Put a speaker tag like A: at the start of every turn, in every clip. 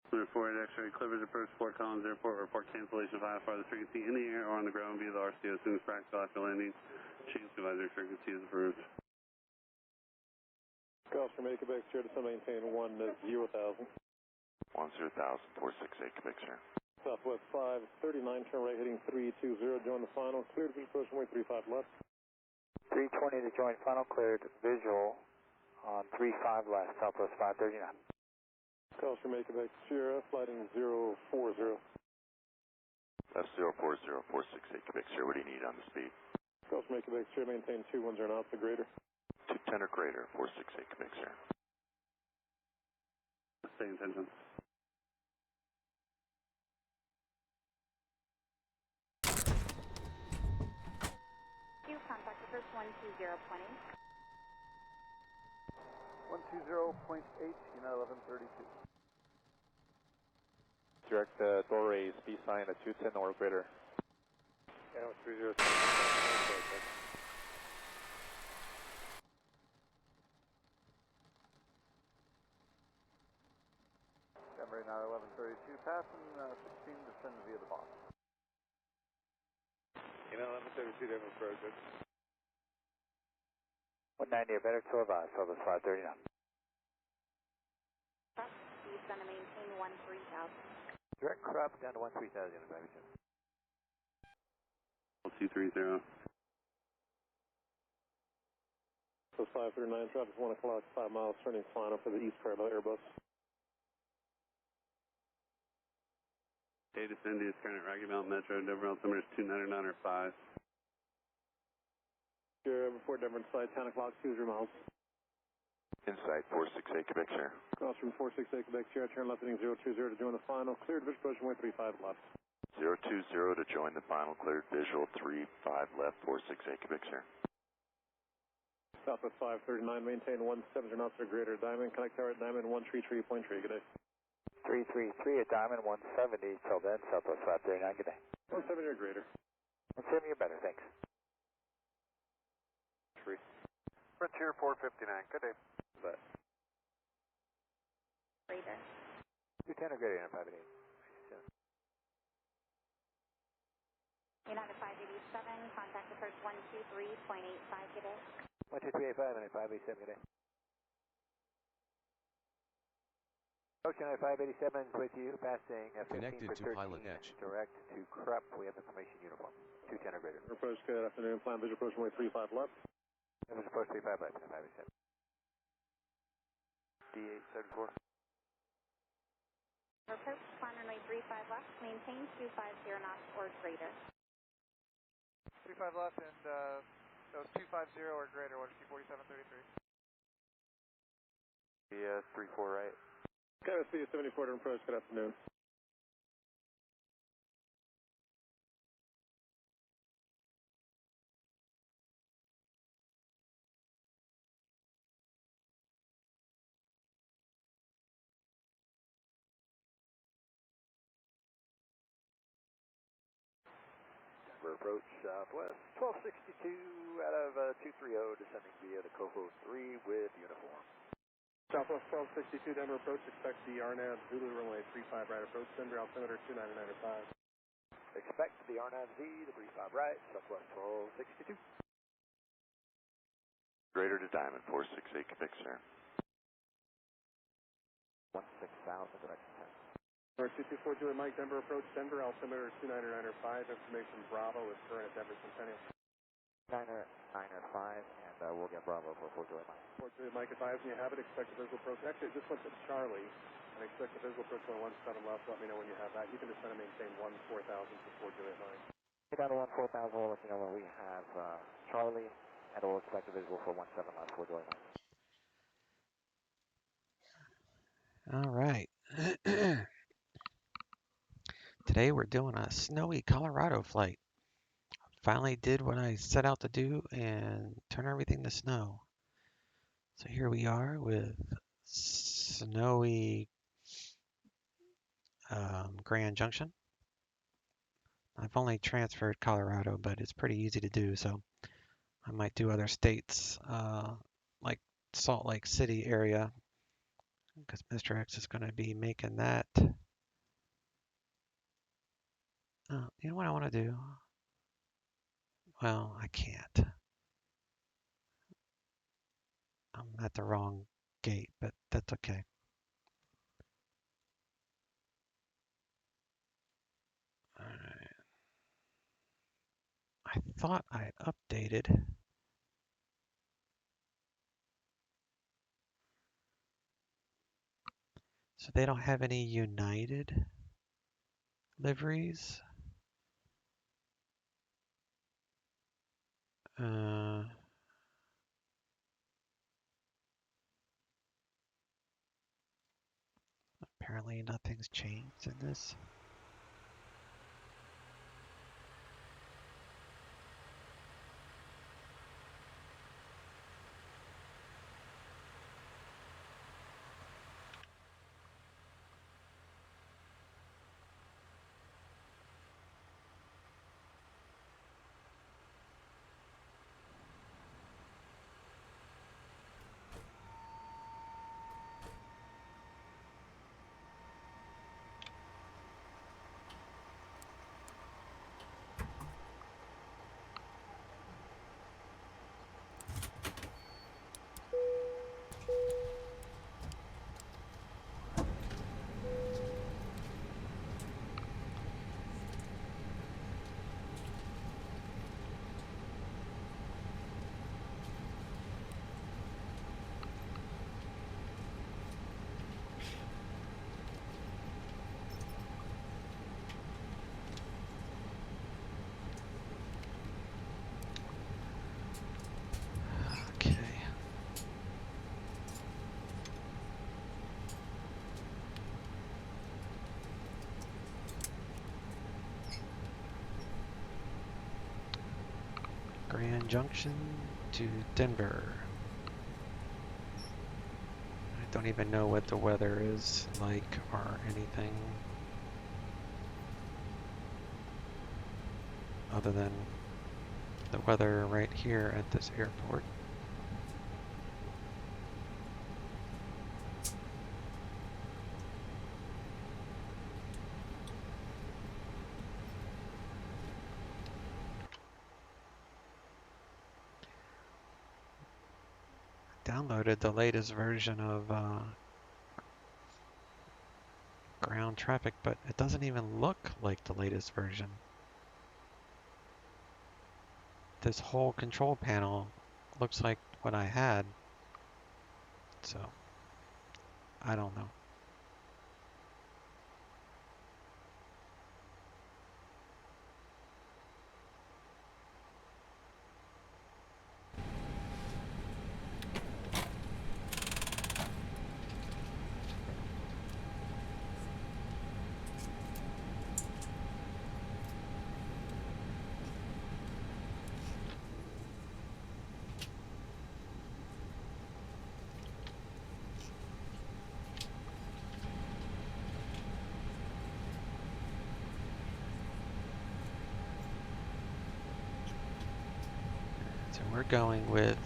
A: Report X-ray Clippers approach Fort Collins Airport. Report cancellation of IFR the frequency in the air or on the ground via the RCO as soon as practical after landing. Change supervisor frequency is approved.
B: Calls from Quebec, sure to maintain 10,000.
C: 10,000, 468 Quebec, sir.
B: Southwest 539, turn right heading 320, join the final, cleared visual approach runway 35 left.
D: 320 to join final, cleared visual on 35 left, Southwest 539.
B: Calls from Quebec, Sierra, flighting 040.
C: Left 040, 468 Quebec, sir. What do you need on the speed?
B: Calls from Quebec, Sierra, maintain 210 knots or greater.
C: 210 or greater, 468 Quebec, sir.
A: Stay in tension.
E: Contact the first 120.8.
D: 120.8, United 1132.
B: Direct door raise, B sign at 210 or greater. Yeah, 30.
D: Denver, United 1132, passing 16, descend via the box.
B: United 1132, Denver approach.
D: 190 or better to advise, Southwest 539.
E: He's going to maintain 13,000.
D: Direct crop down to 13,000, if I may say.
A: 230.
B: So 539, traffic 1 o'clock, 5 miles, turning final for the East Parallel Airbus.
A: Data Cindy is current Rocky Mountain Metro, Denver altimeter is 299 or 5.
B: Sierra, before Denver inside, 10 o'clock, 20 miles.
C: Insight 468 Quebec, sir.
B: Cross from 468 Quebec, Sierra, turn left heading 020 to join the final, cleared visual approach runway 35 left.
C: 020 to join the final, cleared visual 35 left, 468 Quebec, sir.
B: Southwest 539, maintain 170 knots or greater, Diamond, connect tower at Diamond 133.3, good day.
D: 333 at Diamond, 170, till then, Southwest 539, good day.
B: 170 or greater.
D: 170 or better, thanks.
B: 3.
D: Frontier 459, good day.
B: Bye.
E: Greater.
D: 210 or greater, 588.
E: United 587, contact the first 123.85, good day.
D: 12385 and 587, good day. Ocean 587 is with you, passing 15
F: Connected
D: for
F: to
D: 13,
F: PilotEdge.
D: direct to CREP. We have information uniform, 210 or greater.
B: Approach, good afternoon, plan visual approach runway 35 left.
D: Visual approach 35 left, 587. D874.
E: Approach, plan runway 35 left, maintain 250 knots or greater.
G: 35 left and that was 250 or greater, 14733.
D: Yeah, 34 right.
B: KSC 74 to approach, good afternoon.
D: Denver approach southwest, 1262 out of 230, descending via the Coho 3 with uniform.
B: Southwest 1262, Denver approach, expect the RNAV Zulu runway 35 right approach, Denver altimeter 299.5.
D: Expect the RNAV Z, the 35 right, southwest 1262.
C: Greater to Diamond 468 Quebec, sir.
D: 16,000, direction 10.
B: North 2242 Mike, Denver approach, Denver altimeter 299.5, information Bravo is current at Denver Centennial.
D: 995, and we'll get Bravo for 4 July Mike.
B: 4 July Mike, advise me you have it, expect the visual approach. Actually, it just went to Charlie, and expect the visual approach on 17 left. Let me know when you have that. You can just send and maintain 14000 for 4 July Mike.
D: Get down to 14000, we'll let you know when we have Charlie, and we'll expect a visual for 17 left, 4 July Mike.
H: All right. Today we're doing a snowy Colorado flight. Finally did what I set out to do and turn everything to snow. So here we are with snowy Grand Junction. I've only transferred Colorado, but it's pretty easy to do, so I might do other states like Salt Lake City area because Mr. X is going to be making that. You know what I want to do? Well, I can't. I'm at the wrong gate, but that's okay. All right. I thought I had updated. So they don't have any United liveries. Apparently nothing's changed in this. Okay. Grand Junction to Denver. I don't even know what the weather is like or anything other than the weather right here at this airport. Downloaded the latest version of ground traffic, but it doesn't even look like the latest version. This whole control panel looks like what I had, so I don't know. So we're going with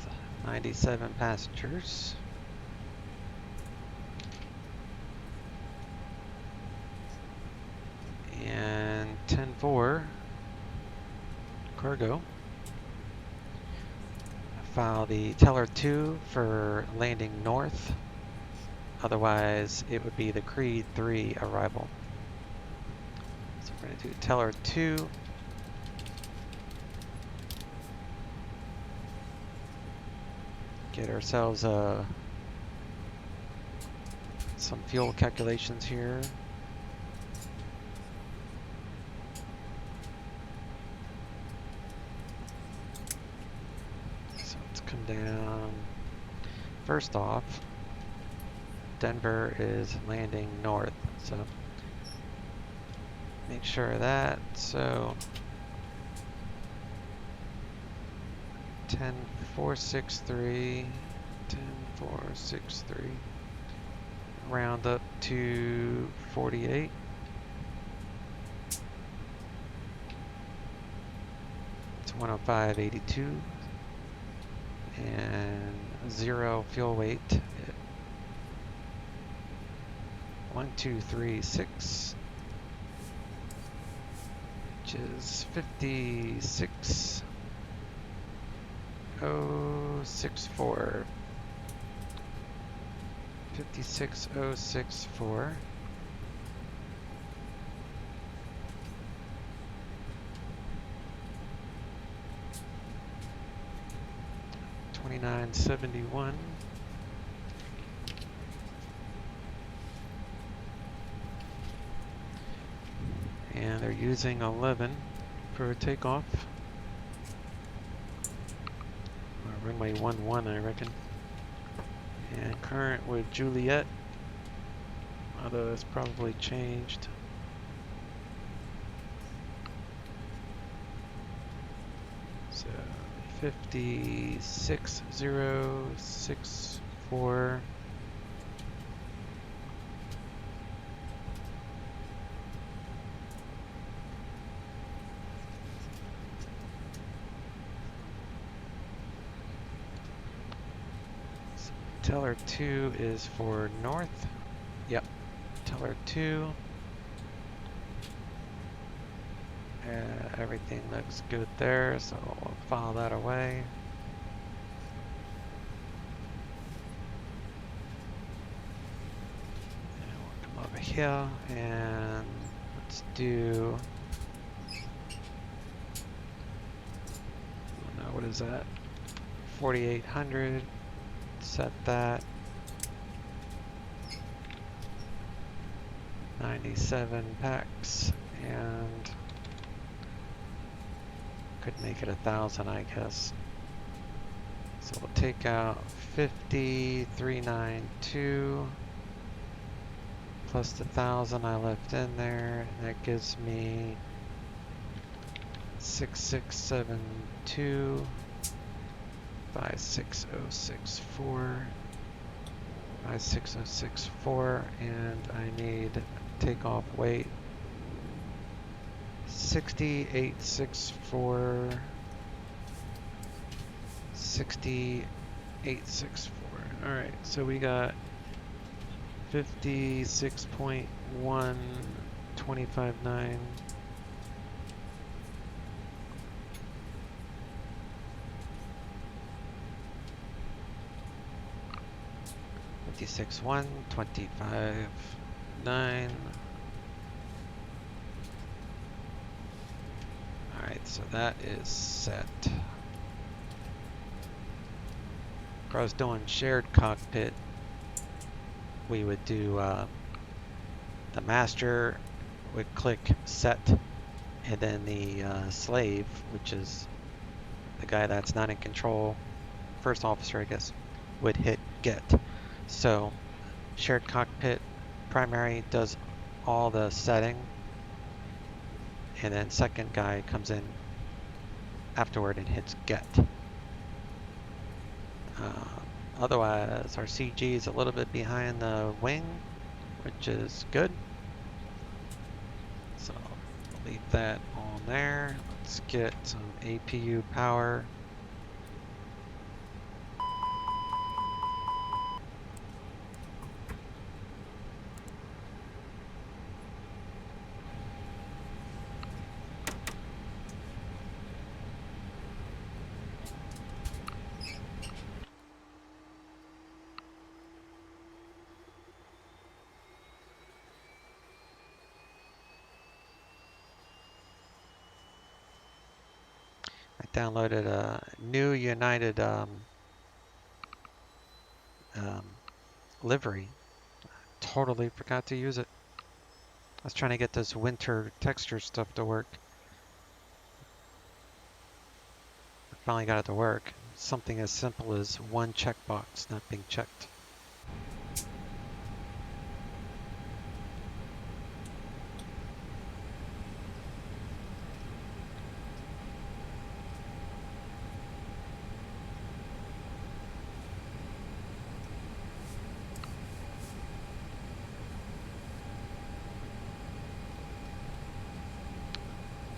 H: 97 passengers. And 10-4 cargo. File the teller 2 for landing north. Otherwise, it would be the Creed 3 arrival. So we're going to do teller 2. Get ourselves some fuel calculations here. So let's come down. First off, Denver is landing north, so make sure of that. So 10-463, 10-463, round up to 48. It's 105.82 and 0 fuel weight. 1236, which is 56064. 56064. $29.71. And they're using 11 for takeoff. Runway 11, I reckon. And current with Juliet, although it's probably changed. So 56064. Teller 2 is for north. Yep, Teller 2. Everything looks good there, so we'll file that away. And we'll come over here and let's do, what is that? 4,800. Set that. 97 packs, and could make it 1,000, I guess. So we'll take out 50,392 plus the 1,000 I left in there, and that gives me 6672. 56064, 56064, and I need takeoff weight 6864, 6864. All right, so we got 56.1, 25.9. 56.1, 25.9. Alright, so that is set. If I was doing shared cockpit, we would do the master would click set, and then the slave, which is the guy that's not in control, first officer I guess, would hit get. So shared cockpit primary does all the setting, and then second guy comes in afterward and hits get. Otherwise our CG is a little bit behind the wing, which is good. So I'll leave that on there. Let's get some APU power. Downloaded a new United livery. Totally forgot to use it. I was trying to get this winter texture stuff to work. I finally got it to work. Something as simple as one checkbox not being checked.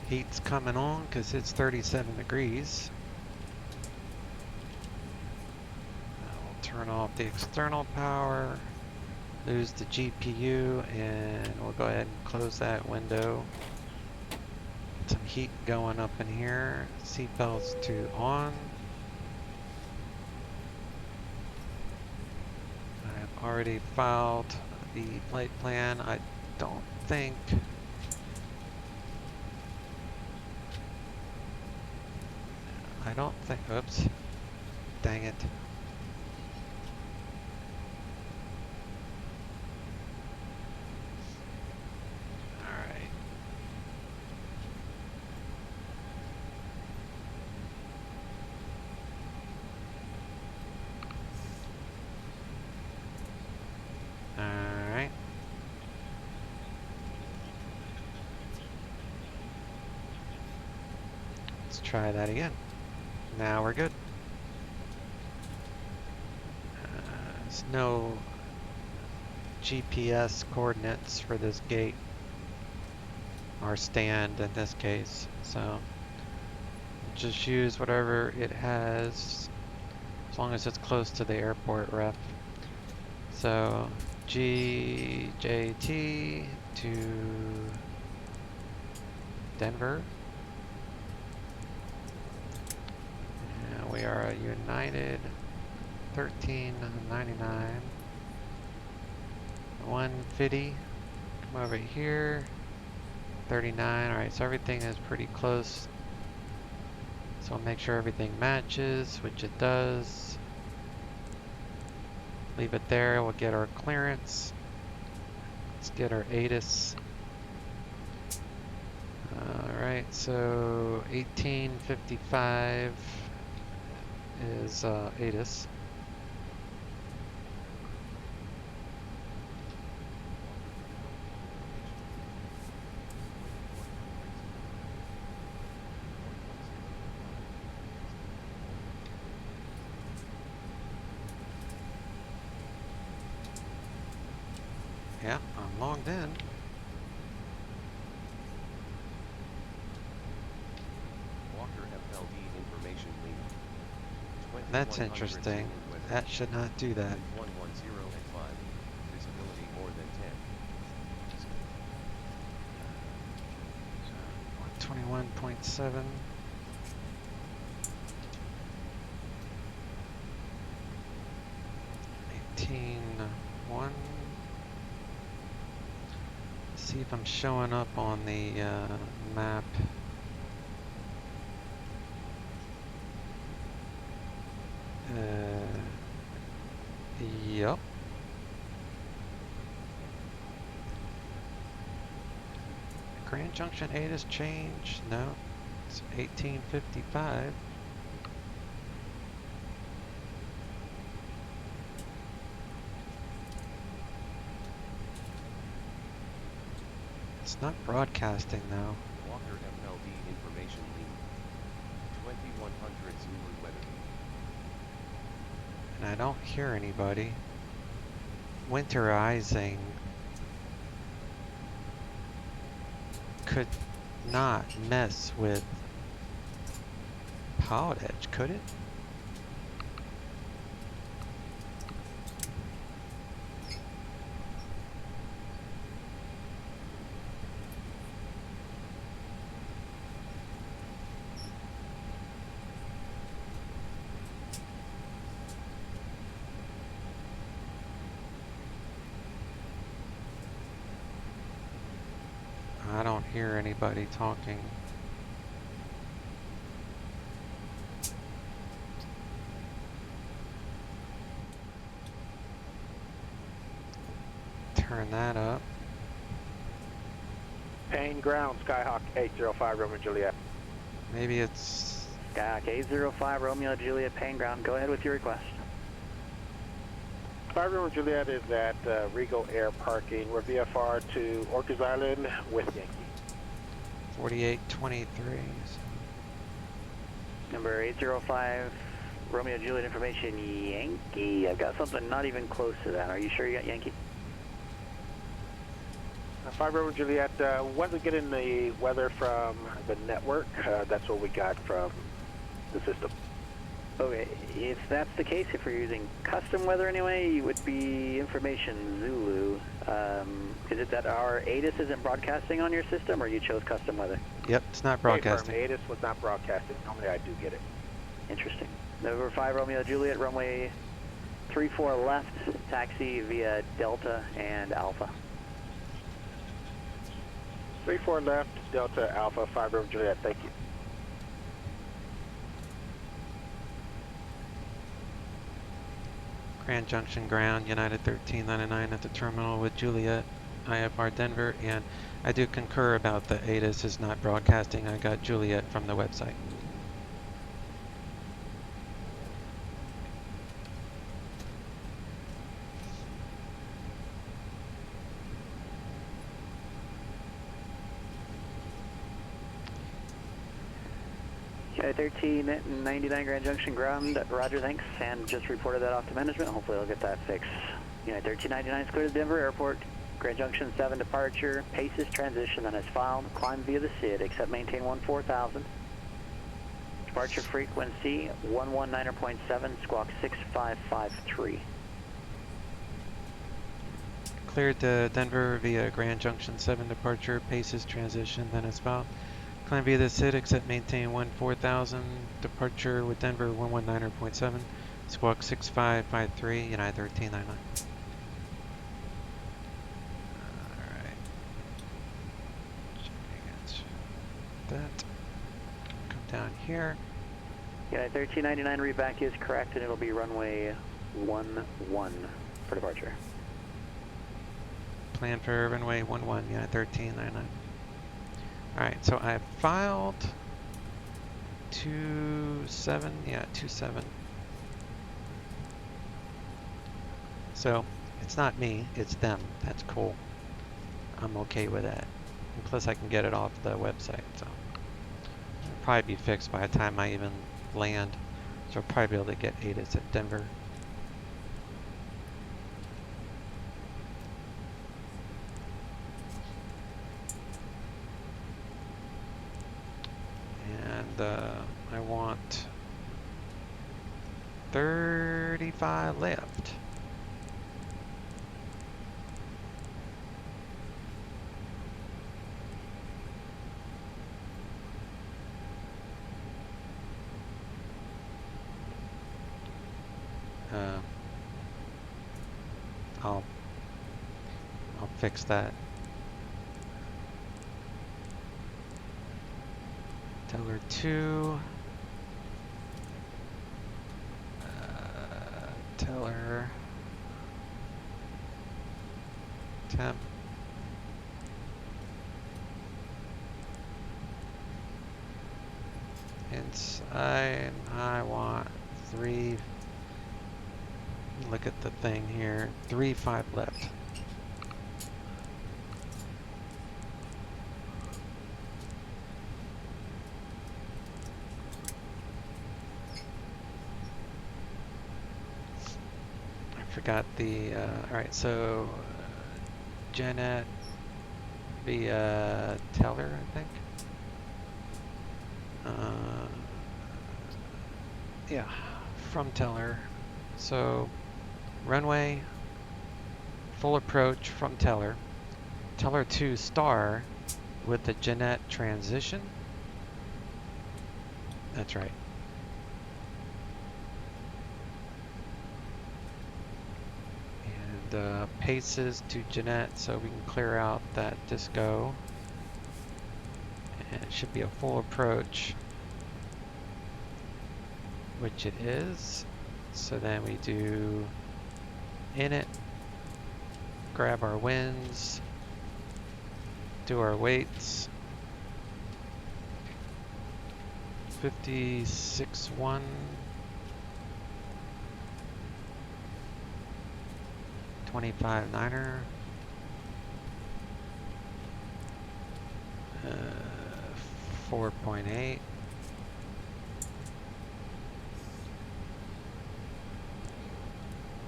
H: Heat's coming on because it's 37 degrees. We'll turn off the external power. lose the GPU, and we'll go ahead and close that window. Some heat going up in here. Seatbelts to on. I've already filed the flight plan. I don't think oops, dang it. Alright. Let's try that again. Now we're good. There's no GPS coordinates for this gate, or stand in this case, so just use whatever it has as long as it's close to the airport ref. So GJT to Denver. And we are a United 1399 150. Come over here. 39. Alright, so everything is pretty close. So I'll make sure everything matches, which it does. Leave it there. We'll get our clearance. Let's get our ATIS. Alright, so 1855 is ATIS. Yeah, I'm logged in. That's interesting. That should not do that. 121.7. 18.1. See if I'm showing up on the map. Yep. Grand Junction 8 has changed. No, it's 1855. It's not broadcasting though.
F: Walker FLD information lead. 2100 Zulu weather.
H: And I don't hear anybody. Winterizing could not mess with PilotEdge, could it? I don't hear anybody talking. Turn that up.
B: Payne ground, Skyhawk 805 Romeo Juliet.
H: Maybe it's...
I: Skyhawk 805 Romeo Juliet, Payne ground. Go ahead with your request.
B: 5 Romeo Juliet is at Regal Air Parking. We're VFR to Orcas Island with Yankee.
H: 4823.
I: Number 805 Romeo Juliet information, Yankee. I've got something not even close to that. Are you sure you got Yankee?
B: 5 Romeo Juliet, wasn't getting the weather from the network. That's what we got from the system.
I: Okay, if that's the case, if we're using custom weather anyway, it would be information Zulu. Is it that our ATIS isn't broadcasting on your system, or you chose custom weather?
H: Yep, it's not broadcasting.
D: ATIS was not broadcasting. Normally I do get it.
I: Interesting. November 5 Romeo Juliet, runway 34 left, taxi via Delta and Alpha.
D: 34 left, Delta, Alpha, 5 Romeo Juliet, thank you.
H: Grand Junction ground, United 1399 at the terminal with Juliet, IFR Denver, and I do concur about the ATIS is not broadcasting. I got Juliet from the website.
I: United 1399 Grand Junction ground, roger, thanks, and just reported that off to management. Hopefully I'll get that fixed. United 1399 is clear to Denver Airport. Grand Junction 7 departure, paces transition, and is filed. Climb via the SID, except maintain 14,000. Departure frequency 119.7, squawk 6553.
H: Cleared to Denver via Grand Junction 7 departure, paces transition, then is filed. Climb via the SID, except maintain 14,000. Departure with Denver 119.7, squawk 6553, United 1399. That. Come down here.
I: United 1399 readback is correct, and it'll be runway 11 for departure.
H: Plan for runway 11, United 1399. Alright, so I filed 27, yeah, 27. So it's not me, it's them. That's cool. I'm okay with that. And plus I can get it off the website, so it'll probably be fixed by the time I even land. So I'll probably be able to get ATIS at Denver. And I want 35 left. I'll fix that. Teller 2. Teller temp. Inside, I want 3. Look at the thing here. 5 left. Forgot the, alright, so Janet via Teller, I think. Yeah, from Teller. So runway, full approach from Teller. Teller 2 star with the Jeanette transition. That's right. Paces to Jeanette so we can clear out that disco. And it should be a full approach, which it is. So then we do in it, grab our winds, do our weights. 56.1. 25 9er, 4.8,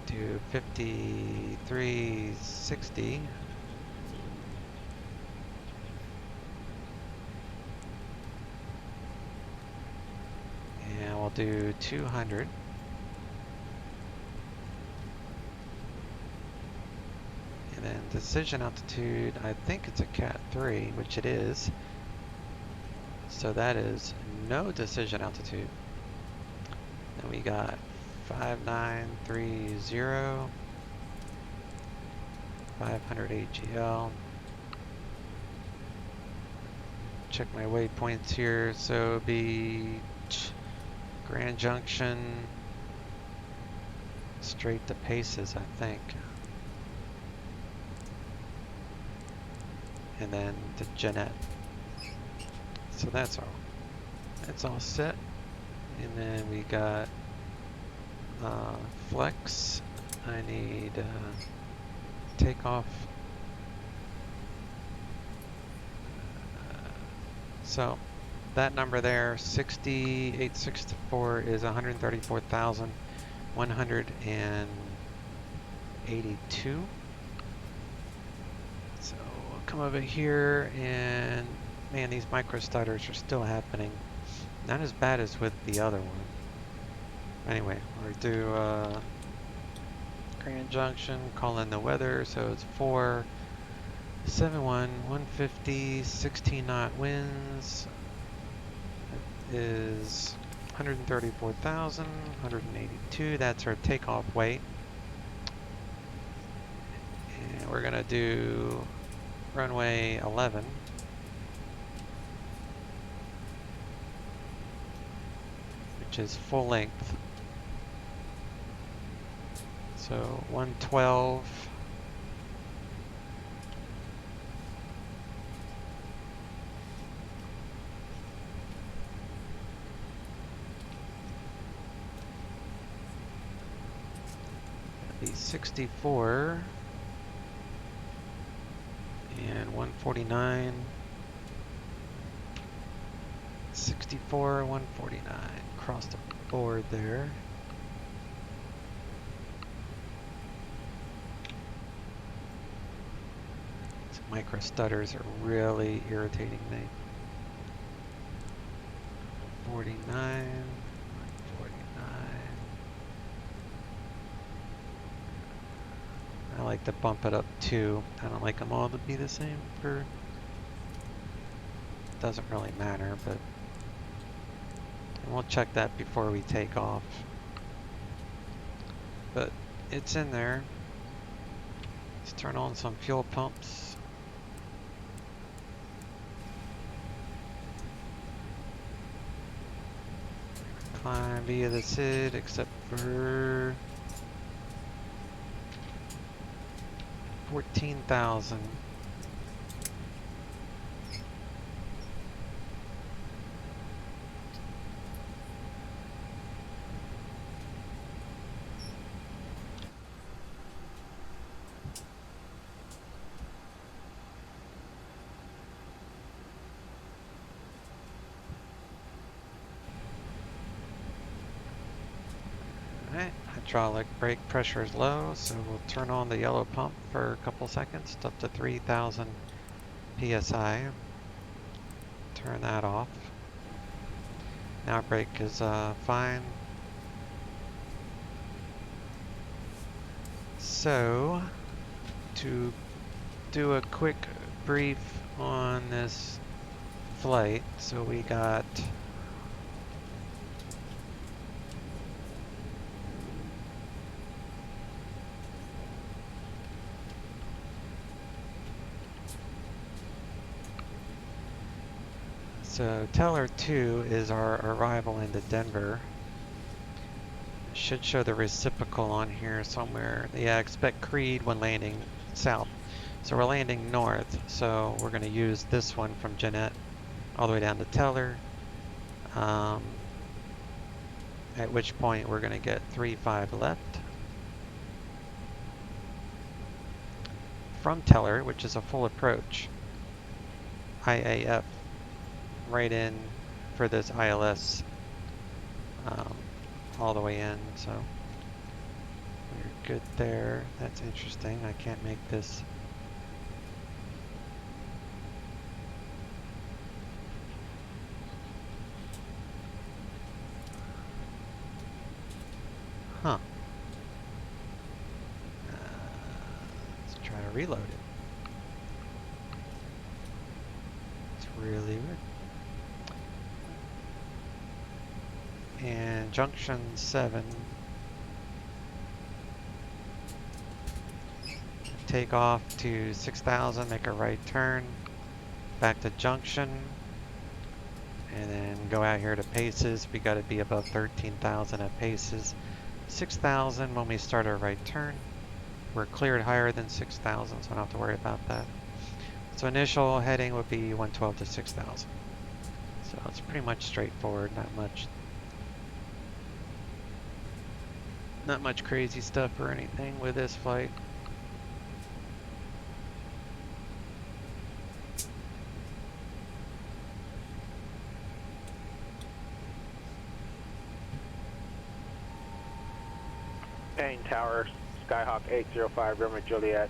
H: do 53.60, and we'll do 200. And then decision altitude, I think it's a Cat 3, which it is. So that is no decision altitude. Then we got 5930, 500 AGL. Check my waypoints here. So it'll be Grand Junction straight to Paces, I think. And then to Jeanette. So that's all set. And then we got flex. I need takeoff. So that number there, 6864, is 134,182. So we'll come over here, and man, these micro stutters are still happening. Not as bad as with the other one. Anyway, we'll do Grand Junction, call in the weather, so it's 471, 150, 16 knot winds. It is 134,182. That's our takeoff weight. And we're gonna do runway 11. Which is full length. So 112. That'd be 64. And 149. 64, 149. Across the board there. These micro stutters are really irritating me. 49, 149. I like to bump it up too. I don't like them all to be the same for. Doesn't really matter, but we'll check that before we take off. But it's in there. Let's turn on some fuel pumps. Climb via the SID, except for 14,000. Alright, hydraulic brake pressure is low, so we'll turn on the yellow pump for a couple seconds, up to 3,000 PSI. Turn that off. Now brake is fine. So, to do a quick brief on this flight, so we got so Teller 2 is our arrival into Denver. Should show the reciprocal on here somewhere. Yeah, expect Creed when landing south. So we're landing north, so we're going to use this one from Jeanette all the way down to Teller. At which point we're going to get 35 left. From Teller, which is a full approach. IAF right in for this ILS all the way in, so we're good there. That's interesting. I can't make this. Huh. Let's try to reload it. It's really weird. And Junction 7. Take off to 6,000, make a right turn, back to Junction, and then go out here to Paces. We got to be above 13,000 at Paces. 6,000 when we start our right turn. We're cleared higher than 6,000, so I don't have to worry about that. So initial heading would be 112 to 6,000. So it's pretty much straightforward, not much crazy stuff or anything with this flight.
J: Payne Tower, Skyhawk 805, Romeo Juliet.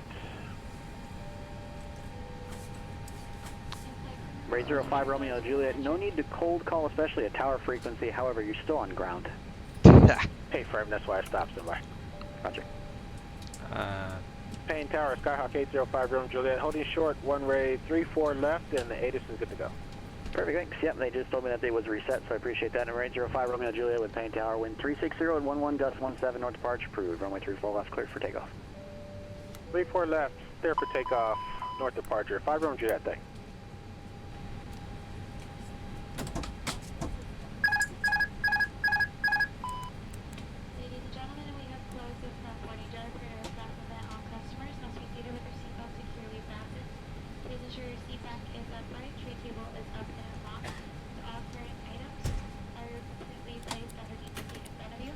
I: Ray 05 Romeo Juliet, no need to cold call, especially at tower frequency, however, you're still on ground.
J: Hey, firm, that's why I stopped somewhere.
I: Roger.
J: Payne Tower, Skyhawk 805, Romeo Juliet, holding short, one Ray 34 left, and the ATIS is good to go.
I: Perfect, thanks. Yep, they just told me that day was reset, so I appreciate that. And Ray 05 Romeo Juliet with Payne Tower, wind 360 at 11, gust 17, north departure approved. Runway 34 left, cleared for takeoff.
J: 34 left, clear for takeoff, north departure, 5 Romeo Juliet, thanks.
E: Ladies and gentlemen, we have closed this boarding jar for your aircraft event. All customers must be seated with their seatbelts securely fastened. Please ensure your seat back is upright, tray table is up and locked. All current items are completely placed underneath the seat in front of you.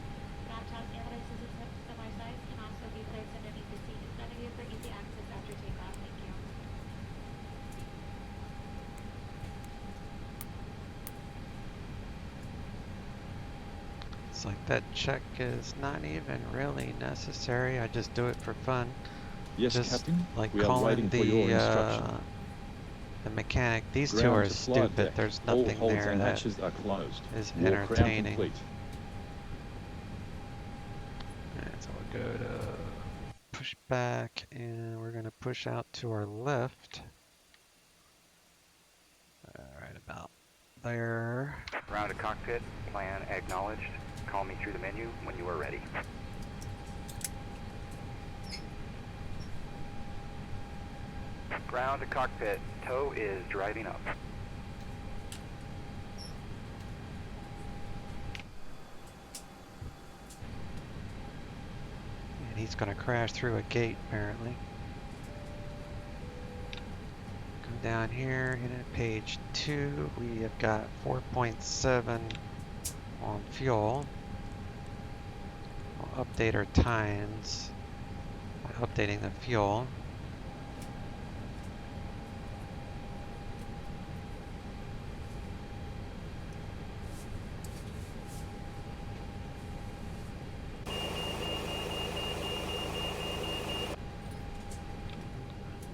E: Laptops and devices of similar size can also be placed underneath the seat in front of you for easy access after takeoff. Thank you.
H: It's like that check is not even really necessary. I just do it for fun.
K: Yes,
H: just
K: Captain.
H: like
K: We are
H: calling
K: waiting for your instruction.
H: the mechanic. These
K: Ground
H: two are
K: to flight
H: stupid.
K: deck.
H: There's
K: All
H: nothing
K: holds
H: there
K: and
H: that
K: hatches are closed.
H: is
K: Walk round
H: entertaining.
K: complete.
H: Alright, so we'll go to push back, and we're going to push out to our left. Right about there.
L: Ground to cockpit, plan acknowledged. Call me through the menu when you are ready. Ground to cockpit, tow is driving up.
H: And he's going to crash through a gate, apparently. Go down here, hit it page 2. We have got 4.7 on fuel. We'll update our times by updating the fuel.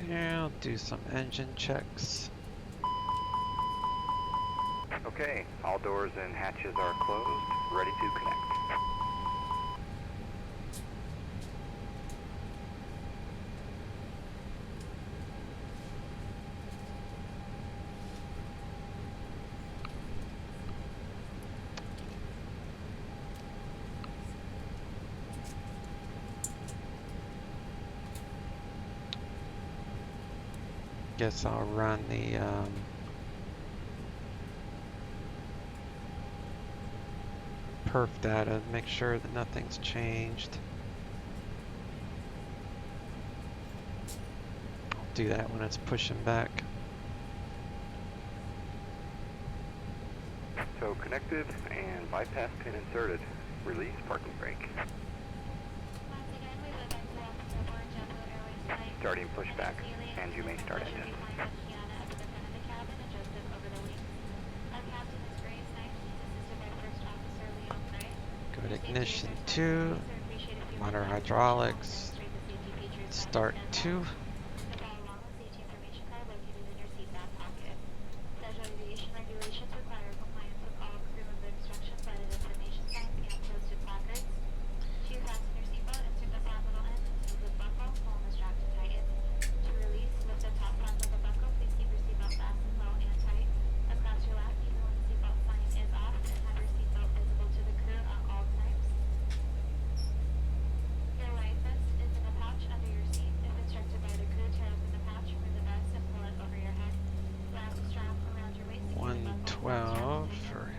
H: Yeah, I'll do some engine checks.
L: Okay, all doors and hatches are closed, ready to connect.
H: Guess I'll run the perf data, make sure that nothing's changed. I'll do that when it's pushing back.
L: So connected and bypass pin inserted. Release parking brake. Starting pushback, and you may start engine.
H: Go to ignition 2, monitor hydraulics, start 2.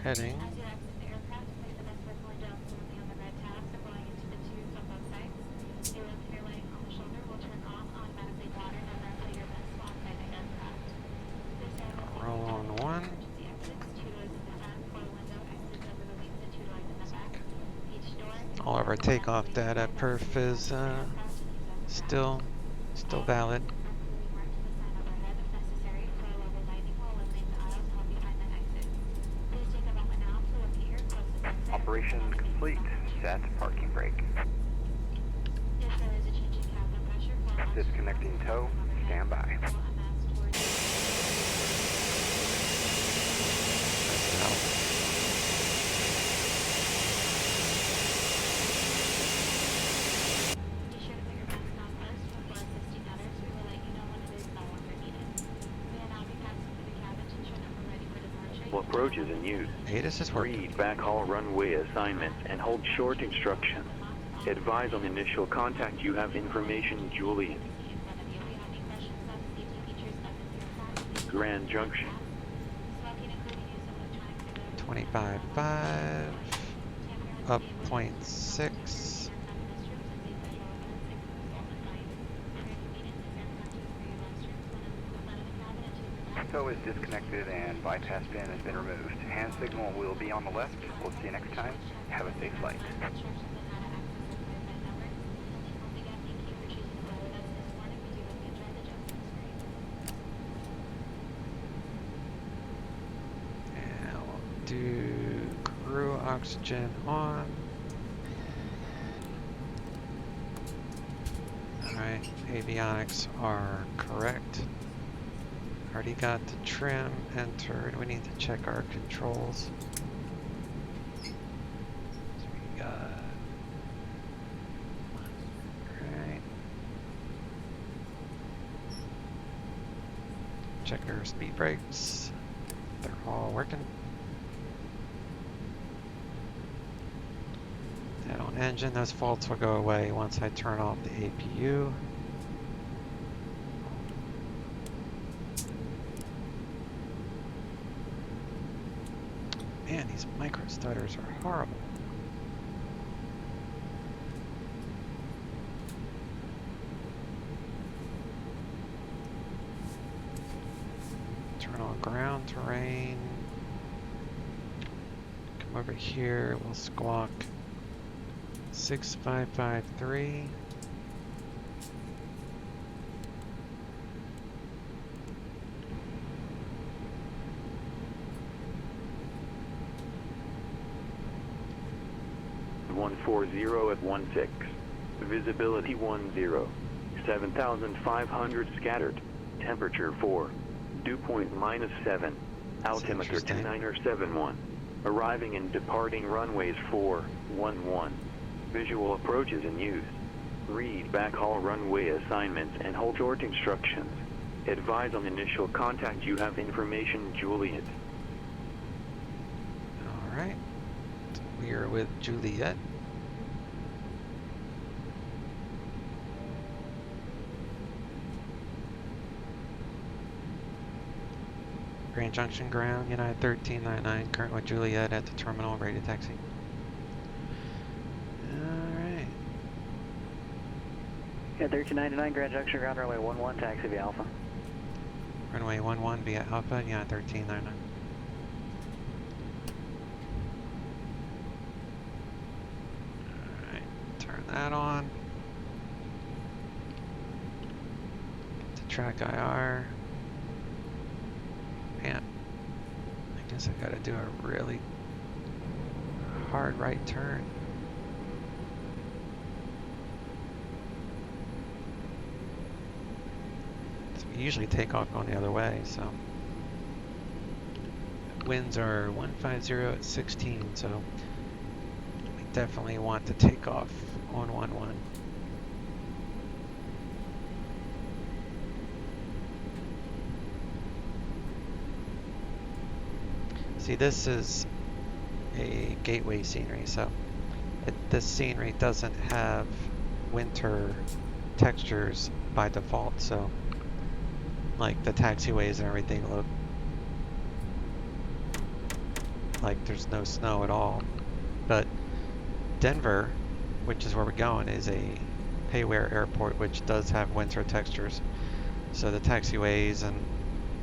H: heading.
E: As you exit the aircraft, place the best circle window firmly on the red tabs and blowing into the tubes on both sides. A lift hair lighting on the shoulder will turn off automatically water and put your best spot by the aircraft. This aircraft
H: Roll on one.
E: emergency exits, 2 doors in the front, 4 window exits over the wings and 2 doors in the back. Each door is
H: All of our takeoff data perf is still valid.
L: Operation complete. Set parking brake. Disconnecting tow. Stand by.
M: Approaches in use.
H: Hey, this is working.
M: Read backhaul runway assignments and hold short instructions. Advise on initial contact you have information, Julian. Grand Junction.
H: 25.5 up 0.6.
L: Tow is disconnected and bypass pin has been removed. Hand signal will be on the left. We'll see you next time. Have a safe flight.
H: And we'll do crew oxygen on. Alright, avionics are correct. Already got the trim entered. We need to check our controls. So we got... Alright. Check our speed brakes. They're all working. Dead on engine. Those faults will go away once I turn off the APU. Man, these micro stutters are horrible. Turn on ground terrain. Come over here, we'll squawk 6553.
M: at 16. Visibility 10. 7,500 scattered. Temperature 4. Dew point -7. Altimeter 2971. Arriving and departing runways 411. Visual approaches in use. Read backhaul runway assignments and hold short instructions. Advise on initial contact you have information, Juliet.
H: Alright. We are with Juliet. Grand Junction ground, United 1399, current with Juliet at the terminal, ready to taxi. Alright.
I: Yeah, 1399, Grand Junction ground, runway 11, taxi via Alpha.
H: Runway 11 via Alpha, United 1399. Alright, turn that on. Get to track IR. Man, I guess I gotta do a really hard right turn. So we usually take off going the other way, so. Winds are 150 at 16, so we definitely want to take off on 11. See, this is a gateway scenery, so this scenery doesn't have winter textures by default, so like the taxiways and everything look like there's no snow at all. But Denver, which is where we're going, is a pay-where airport, which does have winter textures. So the taxiways and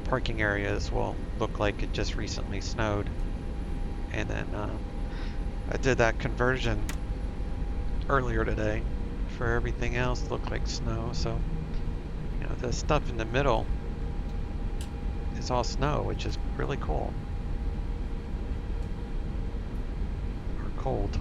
H: parking areas will look like it just recently snowed. And then I did that conversion earlier today for everything else to look like snow. So, you know, the stuff in the middle is all snow, which is really cool. Or cold.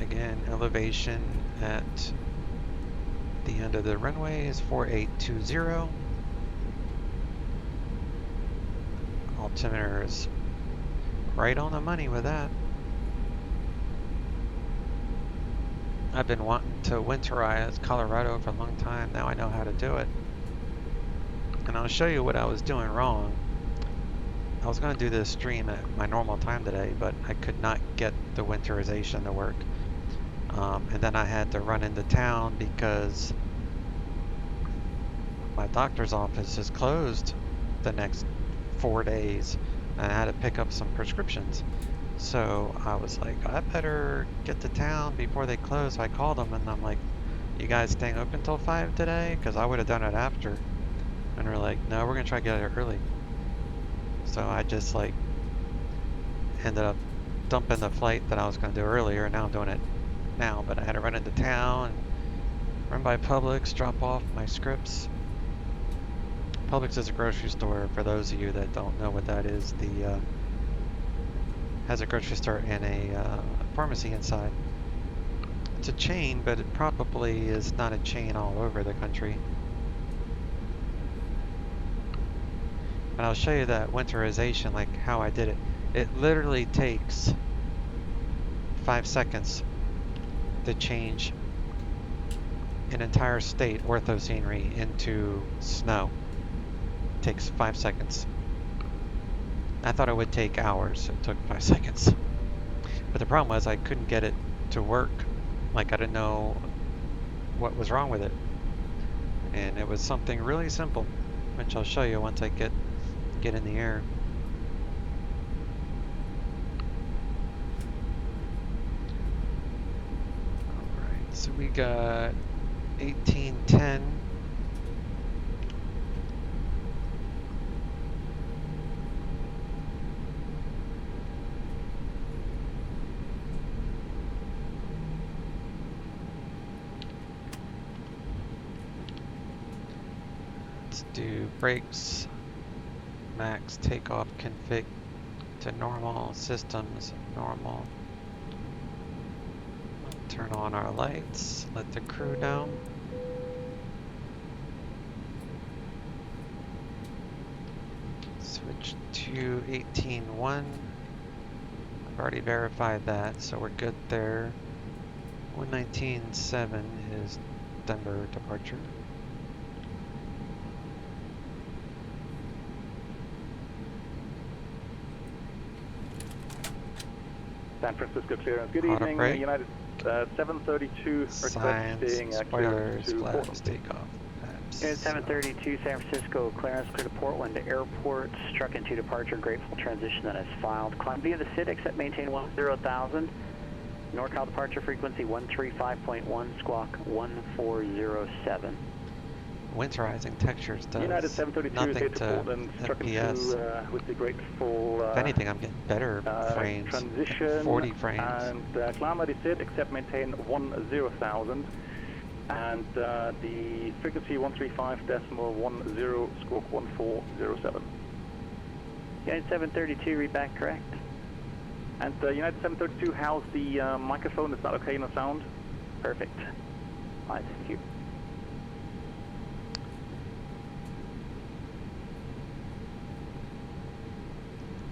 H: Again, elevation at the end of the runway is 4820. Altimeter is right on the money with that. I've been wanting to winterize Colorado for a long time. Now I know how to do it. And I'll show you what I was doing wrong. I was going to do this stream at my normal time today, but I could not get the winterization to work. And then I had to run into town because my doctor's office is closed the next 4 days, and I had to pick up some prescriptions. So I was like, I better get to town before they close. So I called them and I'm like, you guys staying open till 5 today? Because I would have done it after. And they're like, no, we're going to try to get it early. So I just like ended up dumping the flight that I was going to do earlier, and now I'm doing it now. But I had to run into town and run by Publix, drop off my scripts. Publix is a grocery store, for those of you that don't know what that is. The has a grocery store and a pharmacy inside. It's a chain, but it probably is not a chain all over the country. And I'll show you that winterization, like how I did it. It literally takes 5 seconds to change an entire state ortho scenery into snow. It takes 5 seconds. I thought it would take hours. It took 5 seconds. But the problem was I couldn't get it to work. Like I didn't know what was wrong with it. And it was something really simple, which I'll show you once I get in the air. Alright, so we got 1810. Let's do brakes. Max takeoff config to normal, systems normal. Turn on our lights, let the crew down. Switch to 18.1. I've already verified that, so we're good there. 119.7 is Denver departure.
N: San Francisco clearance. Good evening, United 732 requesting clearance to Portland.
H: Takeoff.
I: United 732 San Francisco clearance clear to Portland Airport. Struck into departure. Grateful transition that is filed. Climb via the SID. Except maintain 10,000. NorCal departure frequency 135.1. Squawk 1407.
H: Winterizing textures does
N: United 732
H: nothing to
N: Portland,
H: FPS.
N: With the grateful.
H: If anything, I'm getting better frames.
N: Transition
H: 40 frames.
N: And climb at the SID, except maintain 10,000. And the frequency 135.10, squawk 1407.
I: United 732, read back correct.
N: And United 732, how's the microphone? Is that okay in the sound?
I: Perfect. Alright, thank you.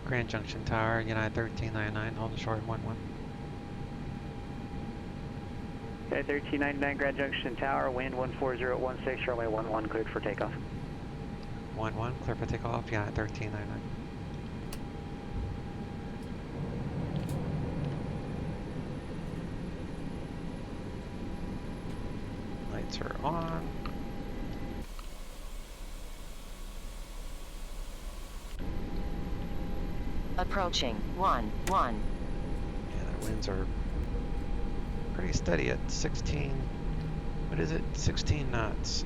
H: Grand Junction Tower, United 1399, holding short 11.
I: Okay, 1399 Grand Junction Tower, wind 140 at 16, runway 11, cleared for takeoff.
H: 11, clear for takeoff, United 1399. Lights are on.
O: Approaching 1-1.
H: Yeah, the winds are pretty steady at 16. What is it? 16 knots.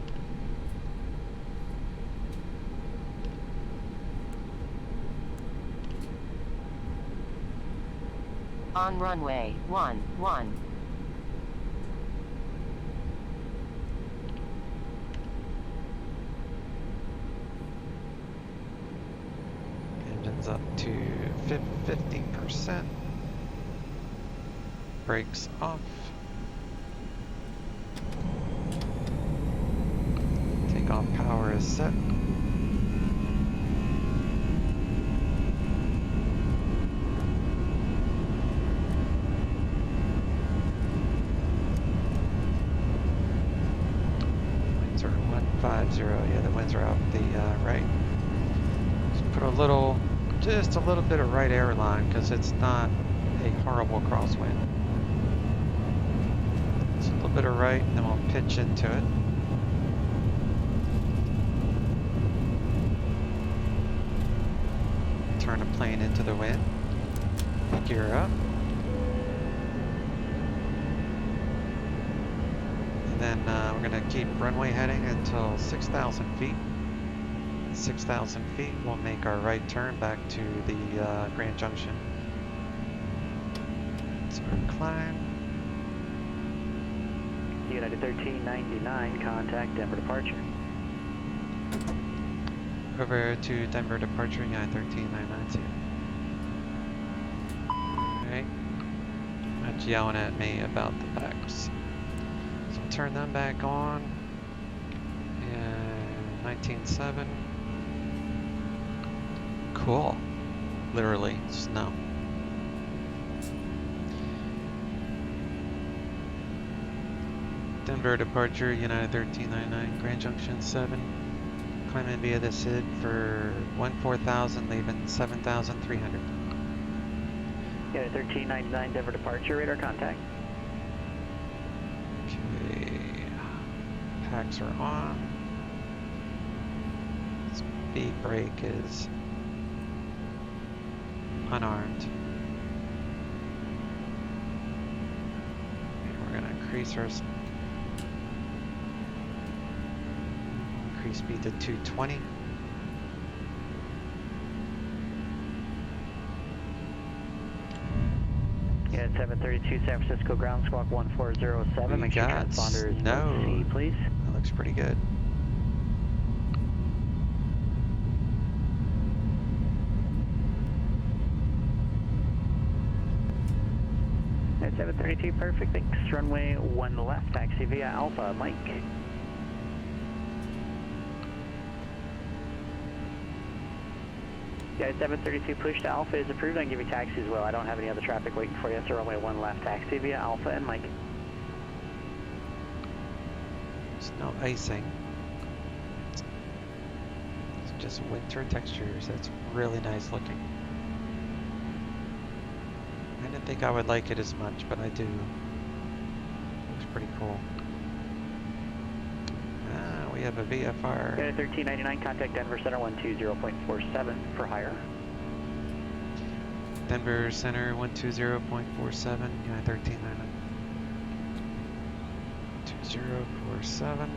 O: On runway 11.
H: Engines up to 50%. Brakes off. Takeoff power is set. Winds are 150. Yeah, the winds are out the right. Just put a little, just a little bit of right air line because it's not a horrible crosswind. Just a little bit of right, and then we'll pitch into it. Turn the plane into the wind. Gear up. And then we're going to keep runway heading until 6,000 feet. 6,000 feet, we'll make our right turn back to the Grand Junction. So climb.
I: United 1399, contact Denver departure.
H: Over to Denver departure, United 1399. Alright. That's yelling at me about the backs. So turn them back on. And 19.7. Cool. Literally snow. Denver departure, United 1399, Grand Junction 7. Climbing via the SID for 14,000, leaving 7,300.
I: United 1399, Denver departure, radar contact.
H: Okay. Packs are on. Speed brake is unarmed. And we're going to increase our speed to 220.
I: Yeah, 732 San Francisco ground squawk 1407. Make sure transponder is C, please.
H: That looks pretty good.
I: At 732, perfect. Thanks. Runway 1 left, taxi via Alpha, Mike. Yeah, 732 push to Alpha is approved. I can give you taxi as well. I don't have any other traffic waiting for you. So runway 1 left, taxi via Alpha and Mike.
H: There's no icing. It's just winter textures. That's really nice looking. I didn't think I would like it as much, but I do. Looks pretty cool. We have a VFR.
I: United 1399, contact Denver Center 120.47 for hire.
H: Denver Center 120.47, United 1399. 2047.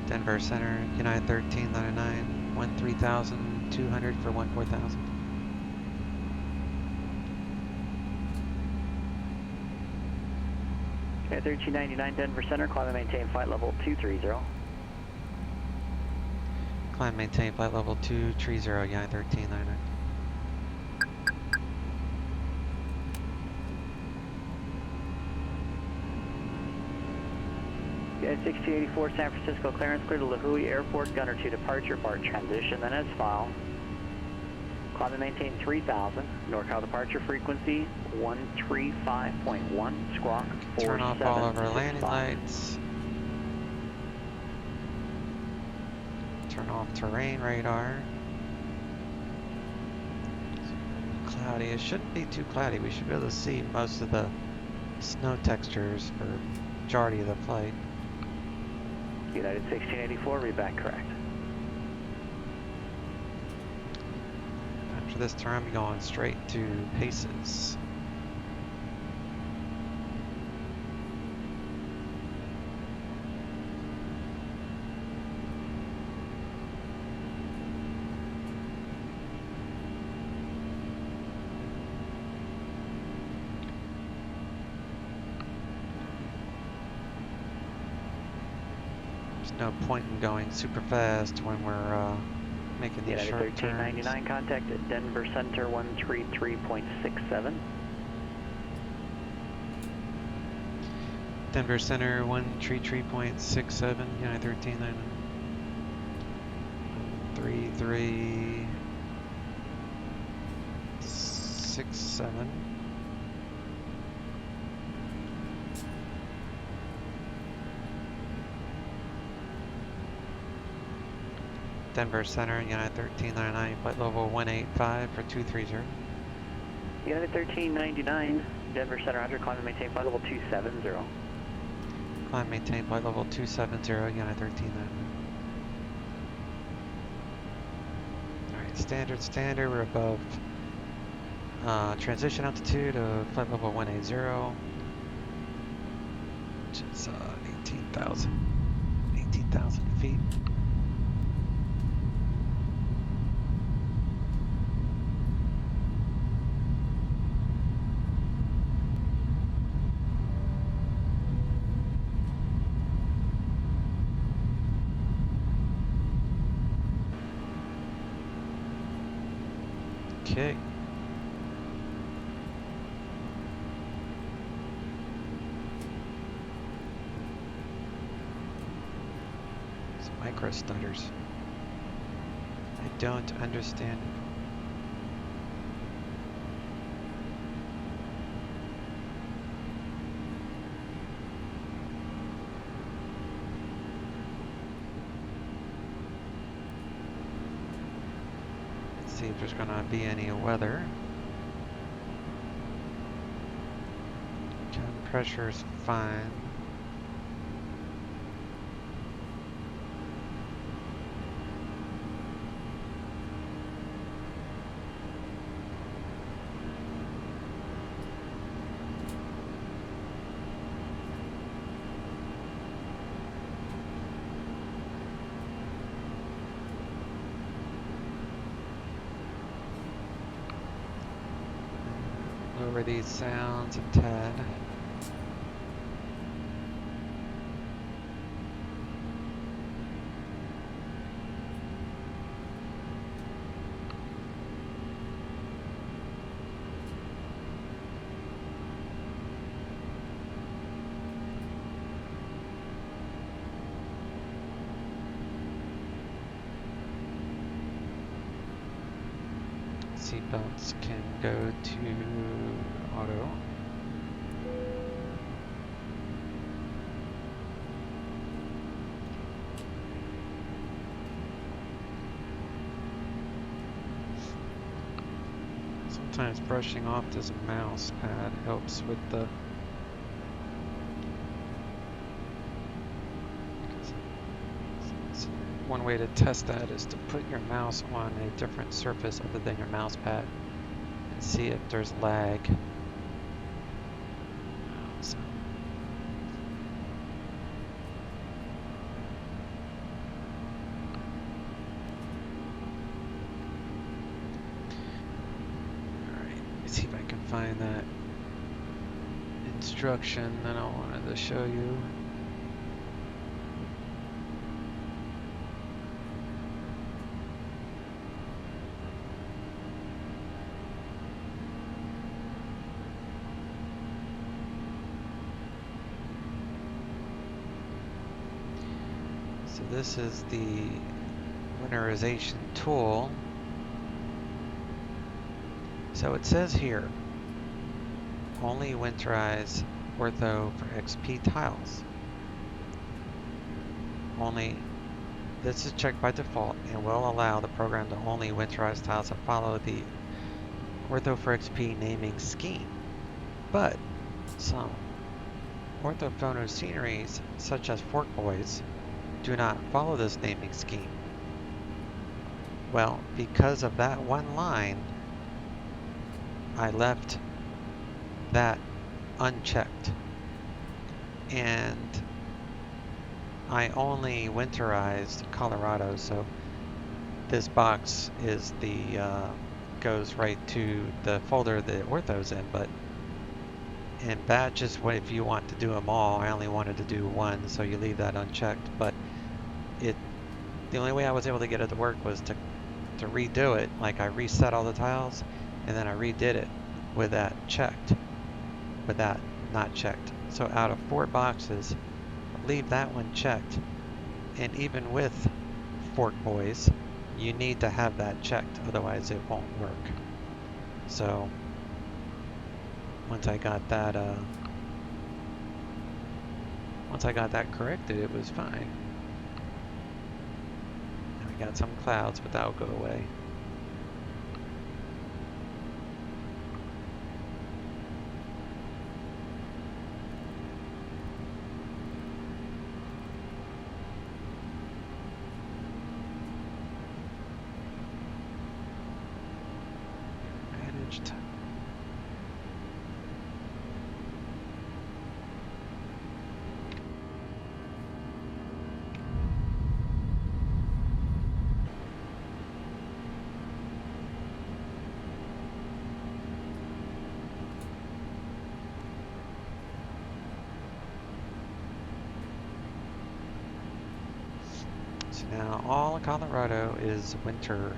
H: Denver Center, United 1399. 13,200 for 14,000.
I: Okay, 1399 Denver Center, climb and maintain flight level 230.
H: Climb, maintain flight level 230, United 1399.
I: Okay, 1684 San Francisco clearance, clear to La Jolla Airport, gunner to departure, part transition, then as file. Climb and maintain 3000. NorCal departure frequency 135.1, squawk 4765.
H: Turn off all of our landing lights. Turn off terrain radar. Cloudy. It shouldn't be too cloudy. We should be able to see most of the snow textures for majority of the flight.
I: United 1684, read back correct.
H: After this turn, I'm going straight to Paces. No point in going super fast when we're making these short
I: 1399 contact at Denver Center 133.67.
H: Denver Center 133.67, United 1399. 3367. Denver Center, United 1399, flight level 185 for 230.
I: United 1399, Denver Center, Roger, climb and maintain flight level 270.
H: Climb and maintain flight level 270, United 1399. Alright, standard, we're above transition altitude of flight level 180, which is 18,000 feet. Okay. Some micro stutters. I don't understand it. See if there's gonna be any weather. Cabin pressure is fine. Lower these sounds a tad. Seatbelts can go to auto. Sometimes brushing off this mouse pad helps with the one way to test that is to put your mouse on a different surface other than your mouse pad and see if there's lag. So. Alright, let me see if I can find that instruction that I wanted to show you. This is the winterization tool. So it says here, only winterize ortho for XP tiles. Only, this is checked by default and will allow the program to only winterize tiles that follow the ortho for XP naming scheme. But some orthophono sceneries, such as Fork Boys, do not follow this naming scheme. Well, because of that one line, I left that unchecked. And I only winterized Colorado, so this box is the goes right to the folder that ortho's in, but in batches, if you want to do them all, I only wanted to do one, so you leave that unchecked. But the only way I was able to get it to work was to redo it. Like, I reset all the tiles and then I redid it with that checked, with that not checked. So out of 4 boxes, leave that one checked. And even with Fork Boys, you need to have that checked, otherwise it won't work. So once I got that corrected, it was fine. And we got some clouds, but that'll go away. Managed. So now all of Colorado is winter.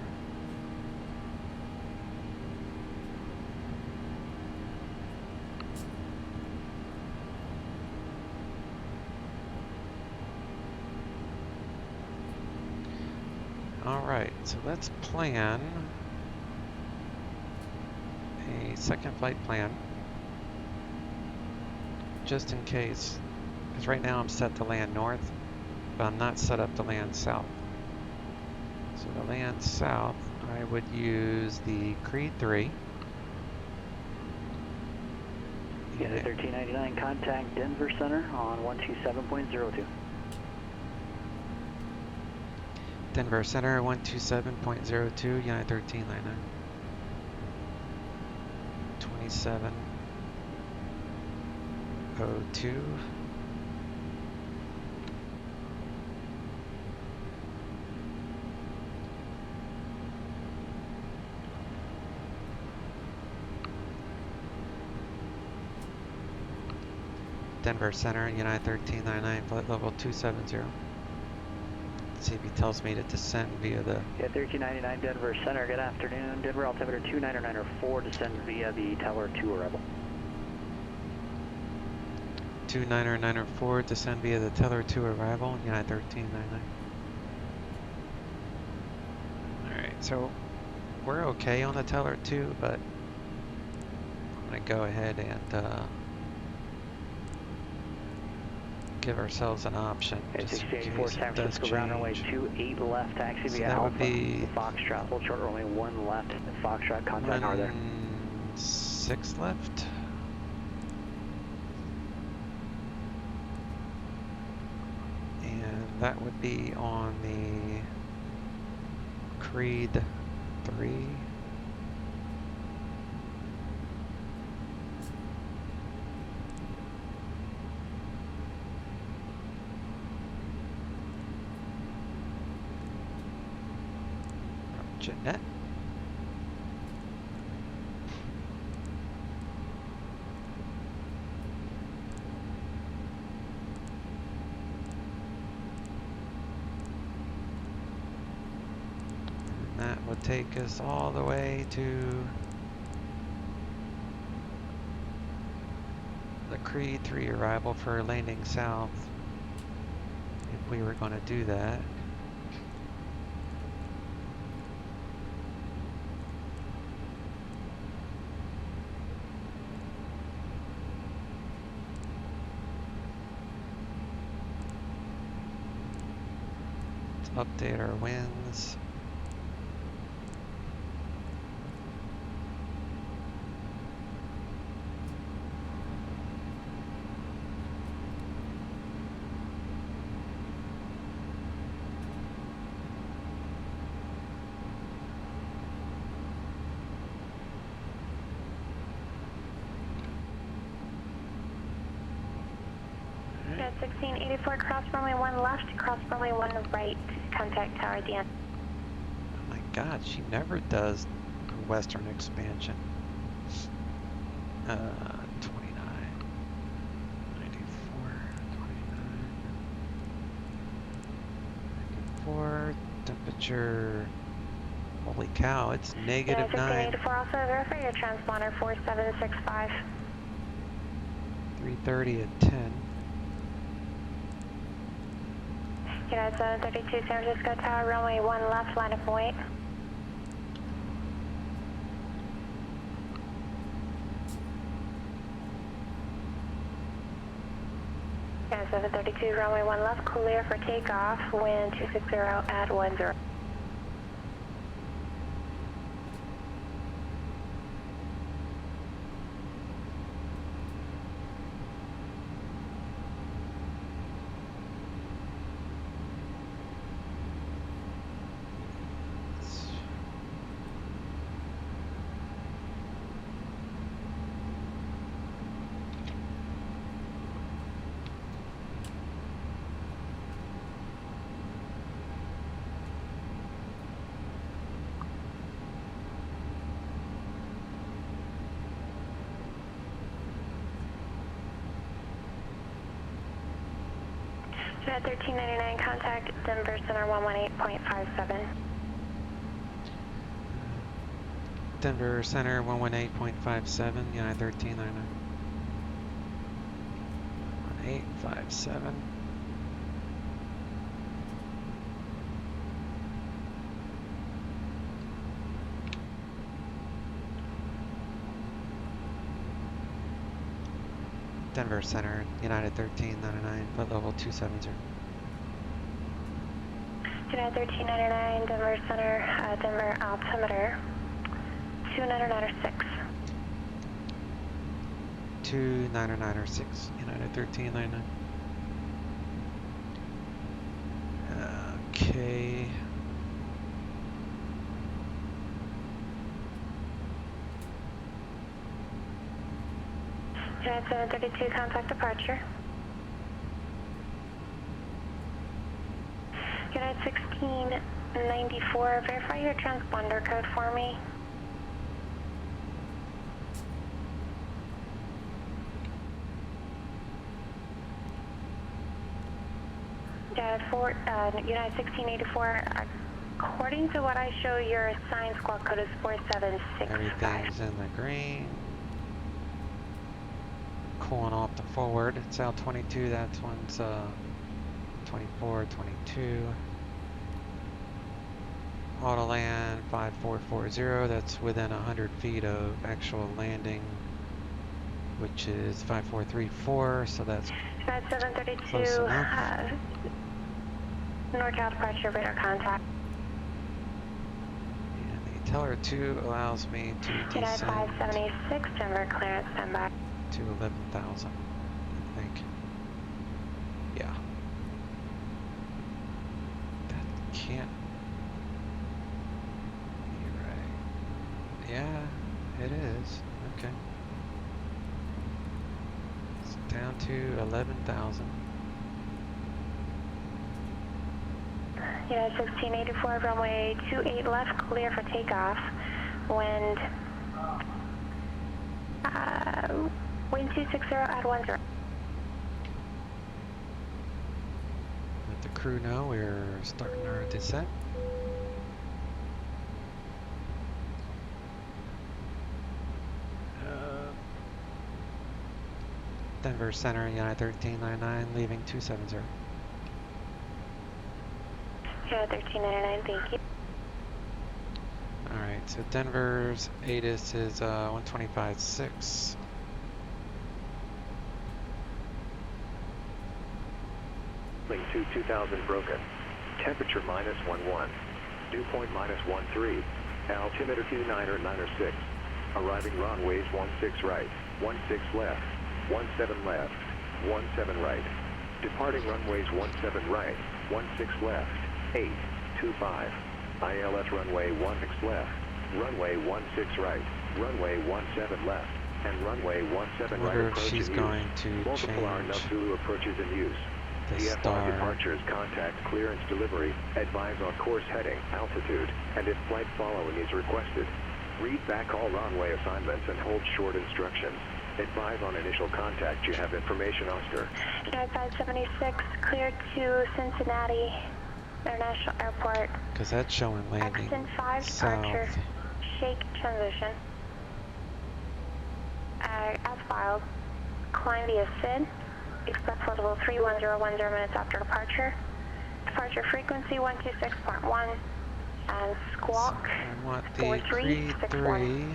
H: Alright, so let's plan a second flight plan, just in case, because right now I'm set to land north, but I'm not set up to land south. So to land south, I would use the Creed 3.
I: Unit 1399, contact Denver Center on 127.02.
H: Denver Center 127.02, Unit 1399. 2702. Denver Center, United 1399, flight level 270. Let's see if he tells me to descend via the...
I: Yeah, 1399 Denver Center, good afternoon. Denver altimeter 29904, descend via the Tower 2 arrival.
H: 29904, descend via the Teller 2 arrival, United 1399. Alright, so we're okay on the Teller 2, but I'm going to go ahead and give ourselves an option.
I: Okay,
H: just
I: 6084 San Francisco ground runway 28 left, taxi via
H: that
I: Alpha.
H: would be
I: Foxtrot, hold short runway 1 left, Foxtrot, contact norther.
H: 6 left. And that would be on the Creed 3. Jeanette. And that would take us all the way to the Creed 3 arrival for landing south, if we were going to do that. update our winds.
E: Got 1684, cross runway 1 left, cross runway 1 right, contact tower at the end.
H: Oh my god, she never does western expansion. 29, 94, 29, 94, temperature, holy cow, it's negative 9.
E: 1684, also verify your transponder 4765.
H: 330 at 10.
E: United 732, San Francisco Tower, runway 1 left, line of weight. United 732, runway 1 left, clear for takeoff, wind 260 at 10. At 1399, contact Denver Center 118.57.
H: Denver Center 118.57, United 1399. 1857. Denver Center, United 1399, foot level 270.
E: United 1399, Denver Center, Denver altimeter 2996.
H: 2996, United 1399. Okay.
E: United 732, contact departure. United 1694, verify your transponder code for me. United 1684, according to what I show, your assigned squawk code is 4765.
H: Everything's in the green. Cooling off the forward. It's out 22, that one's 24, 22. Autoland 5440, that's within 100 feet of actual landing, which is 5434, so that's close enough.
E: NorCal departure, radar contact.
H: And the Teller 2 allows me to descend
E: 576, Denver clearance, standby.
H: to 11,000, I think. Yeah. That can't be right. Yeah, it is. Okay. It's down to 11,000.
E: United 1684, runway 28 left, clear for takeoff. Wind, wind 260 at 10.
H: Let the crew know we're starting our descent. Denver Center, United 1399, leaving 270.
E: United 1399, thank you.
H: Alright, so Denver's ATIS is 125.6.
M: Link to 2000 broken. temperature -11, dew point -13, altimeter 29er 6, arriving runways 16 right, 16 left, 17 left, 17 right, departing runways 17 right, 16 left, 825, ILS runway 16 left, runway 16 right, runway 17 left, and runway 17 right approach in use. Multiple R Zulu approaches in use. VFR departures, contact, clearance, delivery, advise on course heading, altitude, and if flight following is requested. Read back all runway assignments and hold short instructions. Advise on initial contact. You have information, Oscar.
E: United 576, clear to Cincinnati International Airport.
H: Because that's showing landing
E: Exton 5 departure,
H: south.
E: shake transition. As filed, climb via SID. Expect flight level 31010 minutes after departure. Departure frequency 126.1 and squawk.
H: So I want the Creed 3.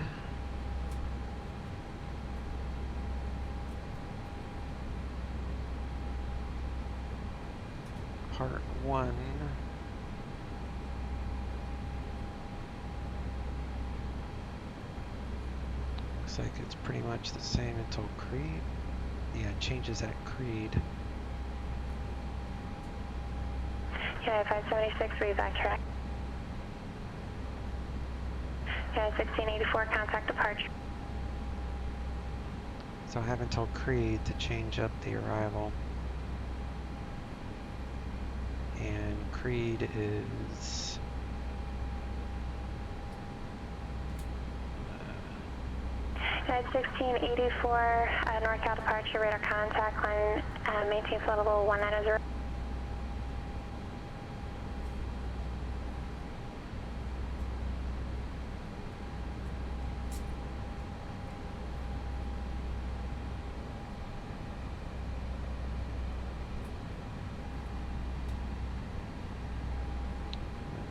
H: Part 1. Looks like it's pretty much the same until Creed. Yeah, it changes at Creed.
E: United 576, read back track. United 1684, contact departure.
H: So I have until Creed to change up the arrival. And Creed is...
E: United 1684, NorCal departure, radar contact, line, maintain flight level 190.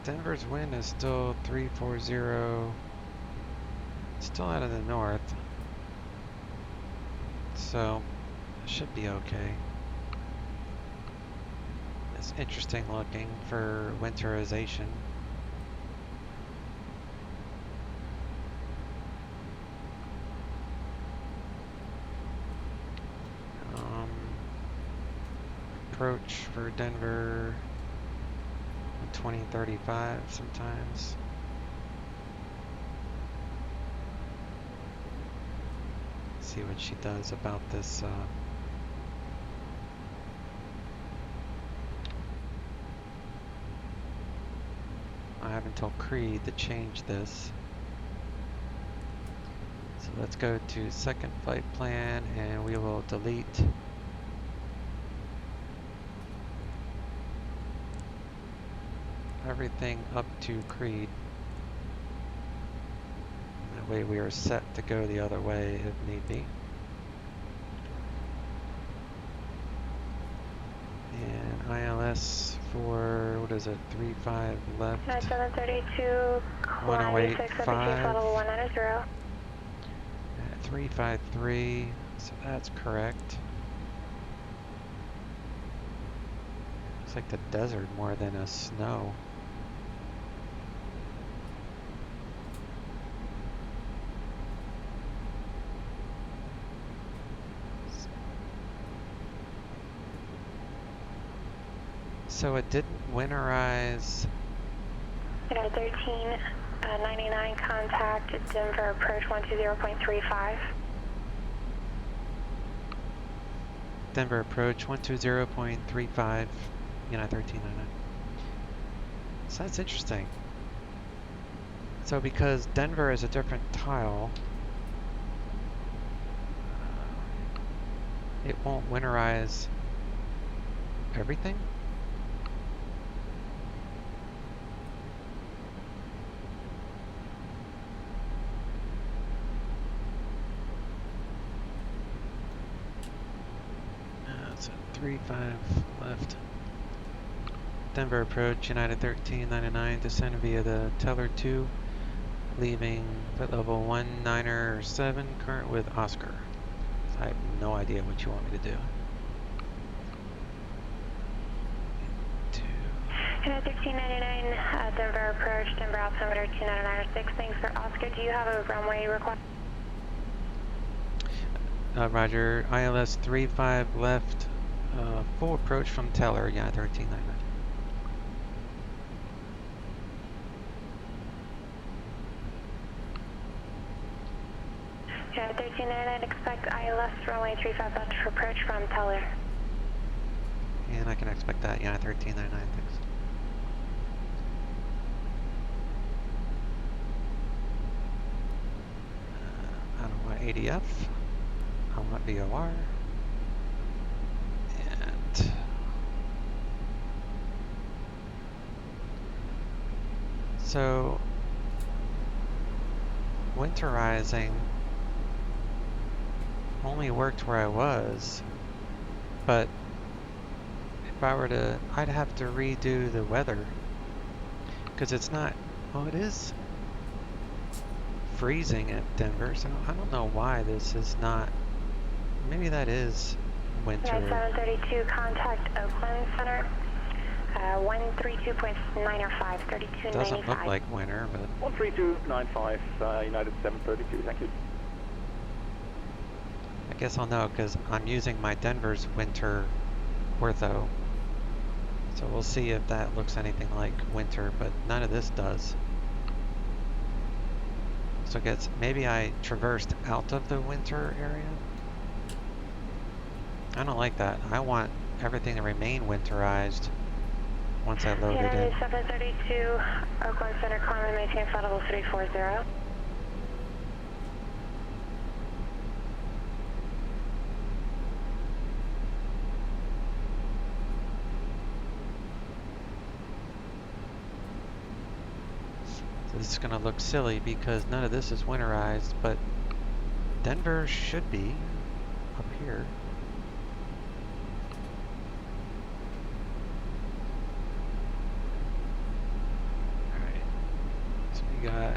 H: Denver's wind is still 340. Still out of the north. So, it should be okay. It's interesting looking for winterization. Approach for Denver 2035 sometimes. See what she does about this I have until Creed to change this. So let's go to second flight plan and we will delete everything up to Creed. That way we are set to go the other way if need be. And ILS for, what is it, 35 left.
E: 732,
H: 1085.
E: level 190.
H: At 353, so that's correct. Looks like the desert more than a snow. So it didn't winterize.
E: 1399 contact Denver approach 120.35.
H: Denver approach 120.35. United 1399. So that's interesting. So because Denver is a different tile, it won't winterize everything? So 35 left. Denver approach, United 1399, descend via the Teller 2, leaving flight level 197, current with Oscar. So I have no idea what you want me to do.
E: United 1399, Denver approach, Denver altimeter 2996. Thanks for Oscar. Do you have a runway request?
H: Roger, ILS 35 left, full approach from Teller, United 1399.
E: United 1399, expect ILS runway 35 left for approach from Teller.
H: And I can expect that, United 1399, thanks. I don't want ADF. I want VOR. And so winterizing only worked where I was, but if I were to, I'd have to redo the weather because it's not, oh, it is freezing at Denver, so I don't know why this is not, maybe that is winter.
E: 732, contact Oakland Center, 132.905, 3295.
H: Doesn't look like winter, but
N: 13295, United 732, thank you.
H: I guess I'll know because I'm using my Denver's winter ortho. So we'll see if that looks anything like winter, but none of this does. So I guess maybe I traversed out of the winter area. I don't like that. I want everything to remain winterized once I load it in.
E: 732, Oakland Center, climb and maintain flight level 340.
H: This is going to look silly because none of this is winterized, but Denver should be up here. Alright, so we got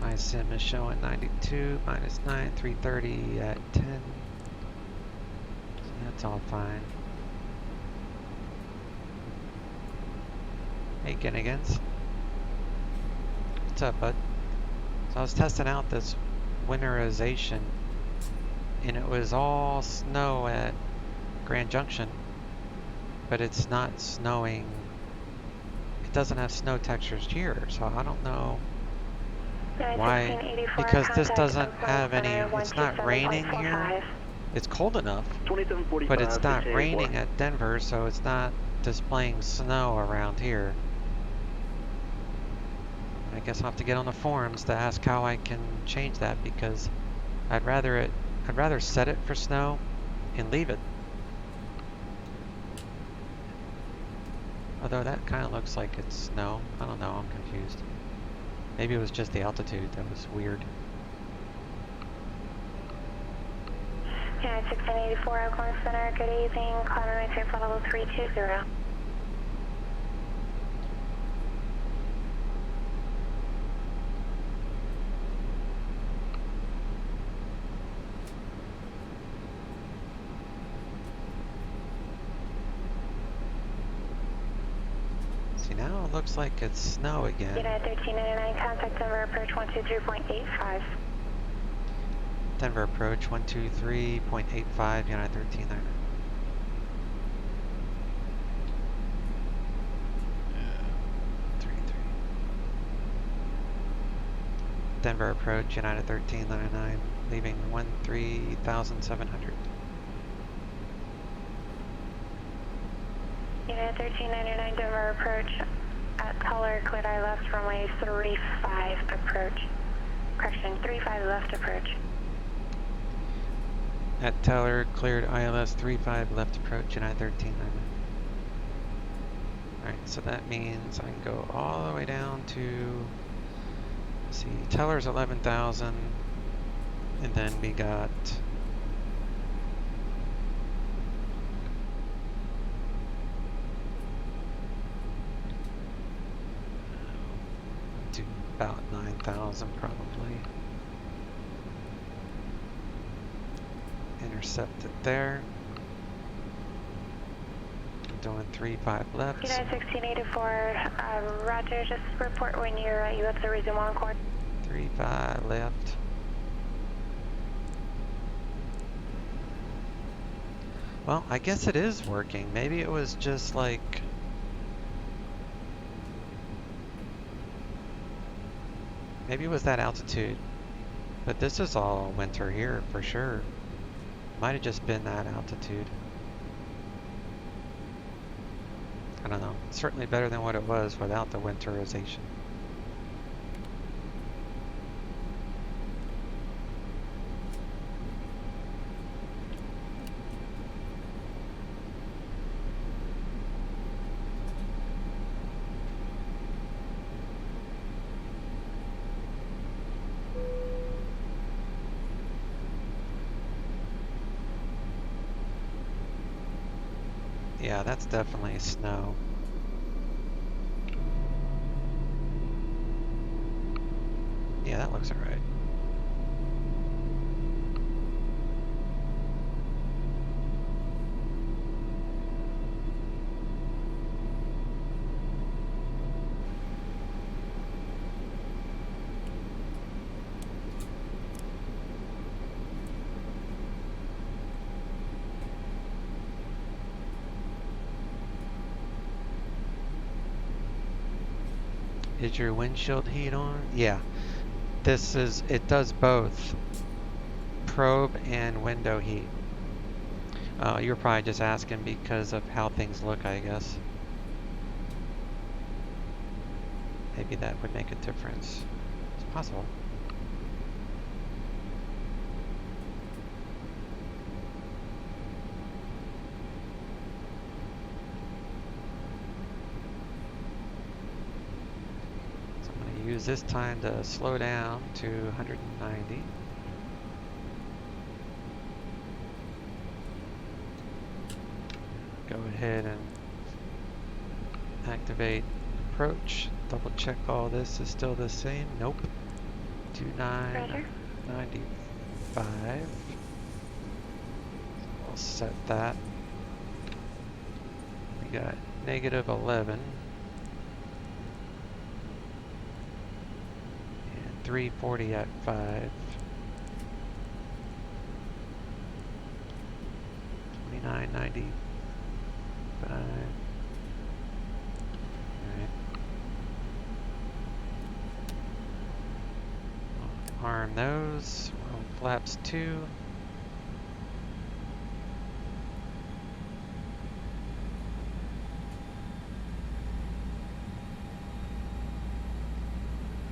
H: my sim is showing 92, minus 9, 330 at 10. So that's all fine. Hey, Ginnigans. What's up, bud? So I was testing out this winterization, and it was all snow at Grand Junction, but it's not snowing. It doesn't have snow textures here, so I don't know why, because this doesn't have any, it's not raining here. It's cold enough, but it's not raining at Denver, so it's not displaying snow around here. I guess I'll have to get on the forums to ask how I can change that, because I'd rather set it for snow and leave it. Although that kind of looks like it's snow. I don't know, I'm confused. Maybe it was just the altitude that was weird.
E: Yeah, 1684 Oakland Center, good evening. Climb and maintain flight level 320.
H: Now it looks like it's snow again.
E: United 1399, contact Denver approach 123.85.
H: Denver approach 123.85, United 1399. Denver approach United 1399, leaving 13,700.
E: United 1399, Denver approach at Teller, cleared eye left, runway 35 approach. Correction, 35 left approach.
H: At Teller, cleared ILS 35 left approach, United 1399. Alright, so that means I can go all the way down to See, teller's 11,000, and then we got to about 9,000 probably. Intercept it there. Doing 3-5 left.
P: United 1684, Roger, just report when you're UX to resume on course.
H: 3-5 left. Well, I guess it is working. Maybe it was just like... Maybe it was that altitude. But this is all winter here for sure. Might have just been that altitude. I don't know. It's certainly better than what it was without the winterization. Yeah, that's definitely snow. Yeah, that looks alright. Is your windshield heat on? Yeah. This is, it does both probe and window heat. You're probably just asking because of how things look, I guess. Maybe that would make a difference. It's possible. Use this time to slow down to 190. Go ahead and activate approach. Double check all this is still the same. Nope. 2995. We'll set that. We got -11. 340 at 5. 2995. Alright. Arm those. We're on flaps 2.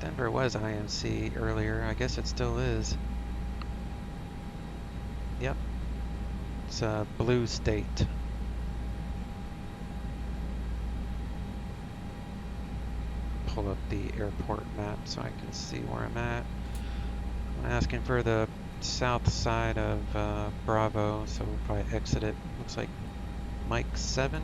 H: Denver was IMC earlier. I guess it still is. Yep. It's a blue state. Pull up the airport map so I can see where I'm at. I'm asking for the south side of Bravo, so we'll probably exit it. Looks like Mike 7.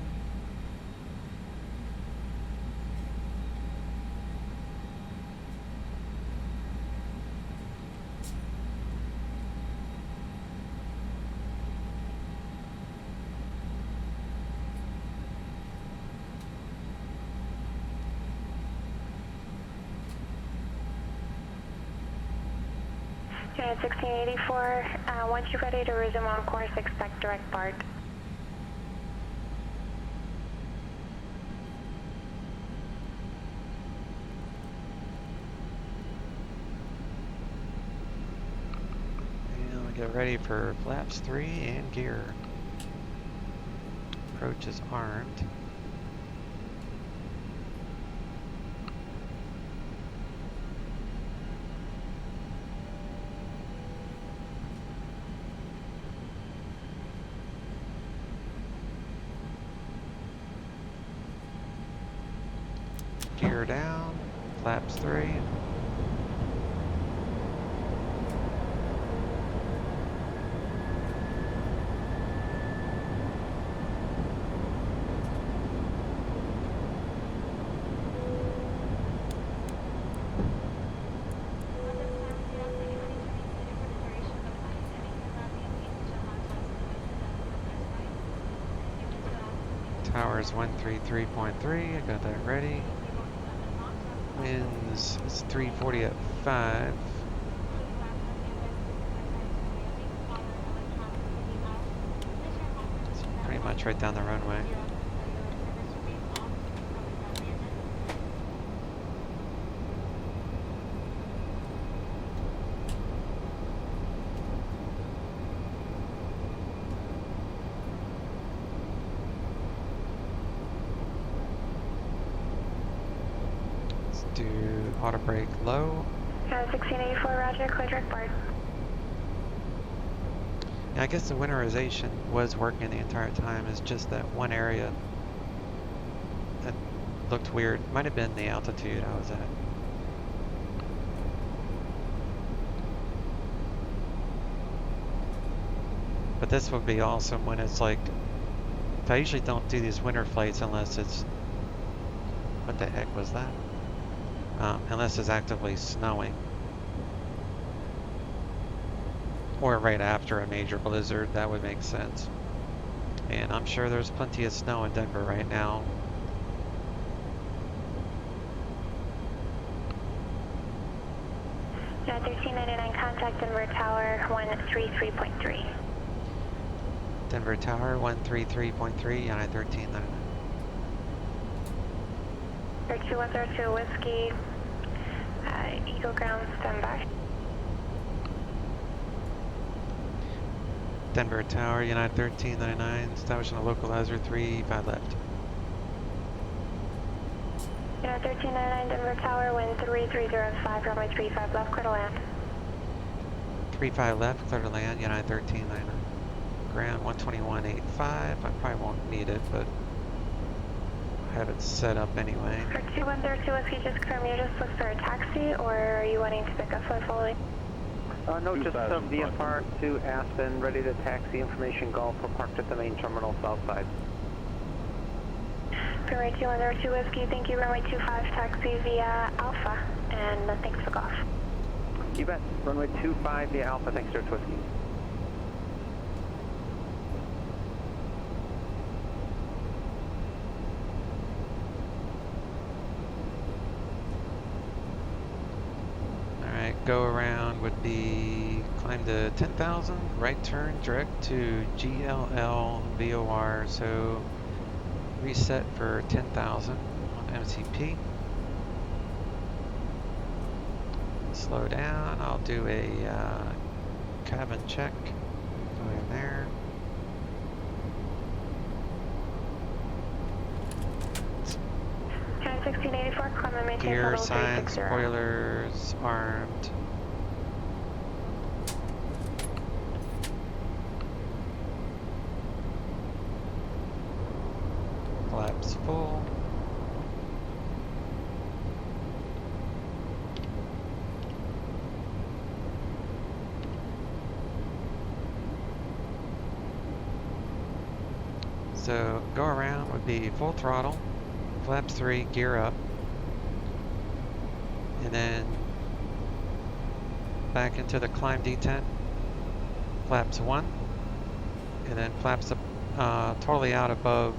P: Unit 1684, once you're ready to resume on course, expect direct BART.
H: And we get ready for flaps 3 and gear. Approach is armed. Gear down, flaps 3. Power is 133.3. I got that ready. Winds is 340 at 5. It's pretty much right down the runway. Do auto brake low.
P: 1684, roger, clear direct board.
H: Yeah, I guess the winterization was working the entire time. It's just that one area that looked weird. Might have been the altitude I was at. But this would be awesome when it's like, I usually don't do these winter flights unless it's, what the heck was that? Unless it's actively snowing. Or right after a major blizzard, that would make sense. And I'm sure there's plenty of snow in Denver right now.
P: Yeah, 1399, contact Denver Tower 133.3.
H: Denver Tower 133.3, United 1399.
P: 3102 Whiskey, Eagle Ground, standby.
H: Denver Tower, United 1399, establishing a localizer 35 left.
P: United 1399, Denver Tower, wind 3305, runway 35 left, clear to land.
H: 35 left, clear to land, United 1399. Ground 121.85, I probably won't need it, but I have it set up anyway.
P: For 2102 Whiskey, just confirm you just looked for a taxi, or are you wanting to pick up for fully?
I: No, just VFR to Aspen, ready to taxi, information Golf, we're parked at the main terminal south side.
P: Runway 2102 Whiskey, thank you, runway 25, taxi via Alpha, and thanks for Golf.
I: You bet, runway 25 via Alpha, thanks Direct Whiskey.
H: Go around would be climb to 10,000, right turn direct to GLL VOR, so reset for 10,000 on MCP. Slow down, I'll do a cabin check, go in there.
P: United 1684, climb and maintain
H: Gear,
P: level
H: signs,
P: 360.
H: spoilers, armed. Flaps full. So go around would be full throttle. Flaps 3, gear up, and then back into the climb detent, flaps 1, and then flaps up, totally out above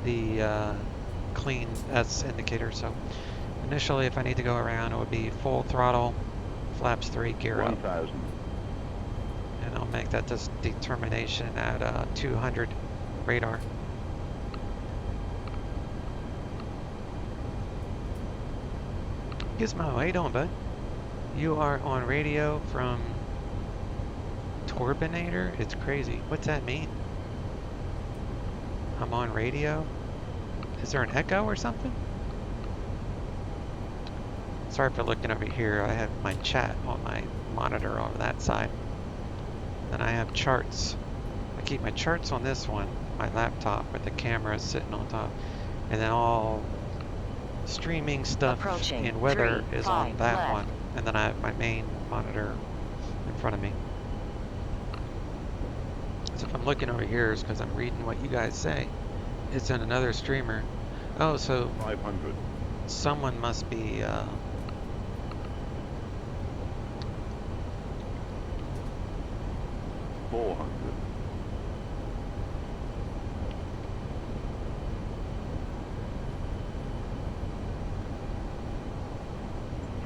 H: the clean S indicator. So initially, if I need to go around, it would be full throttle, flaps 3, gear up.
K: 1,000.
H: And I'll make that determination at 200 radar. Gizmo, how you doing, bud? You are on radio from Turbinator? It's crazy. What's that mean? I'm on radio? Is there an echo or something? Sorry for looking over here. I have my chat on my monitor on that side. Then I have charts. I keep my charts on this one, my laptop, with the camera sitting on top. And then all streaming stuff in weather is on that
O: left.
H: one, and then I have my main monitor in front of me. So if I'm looking over here, it's because I'm reading what you guys say. It's in another streamer. Oh, so
K: 500.
H: someone must be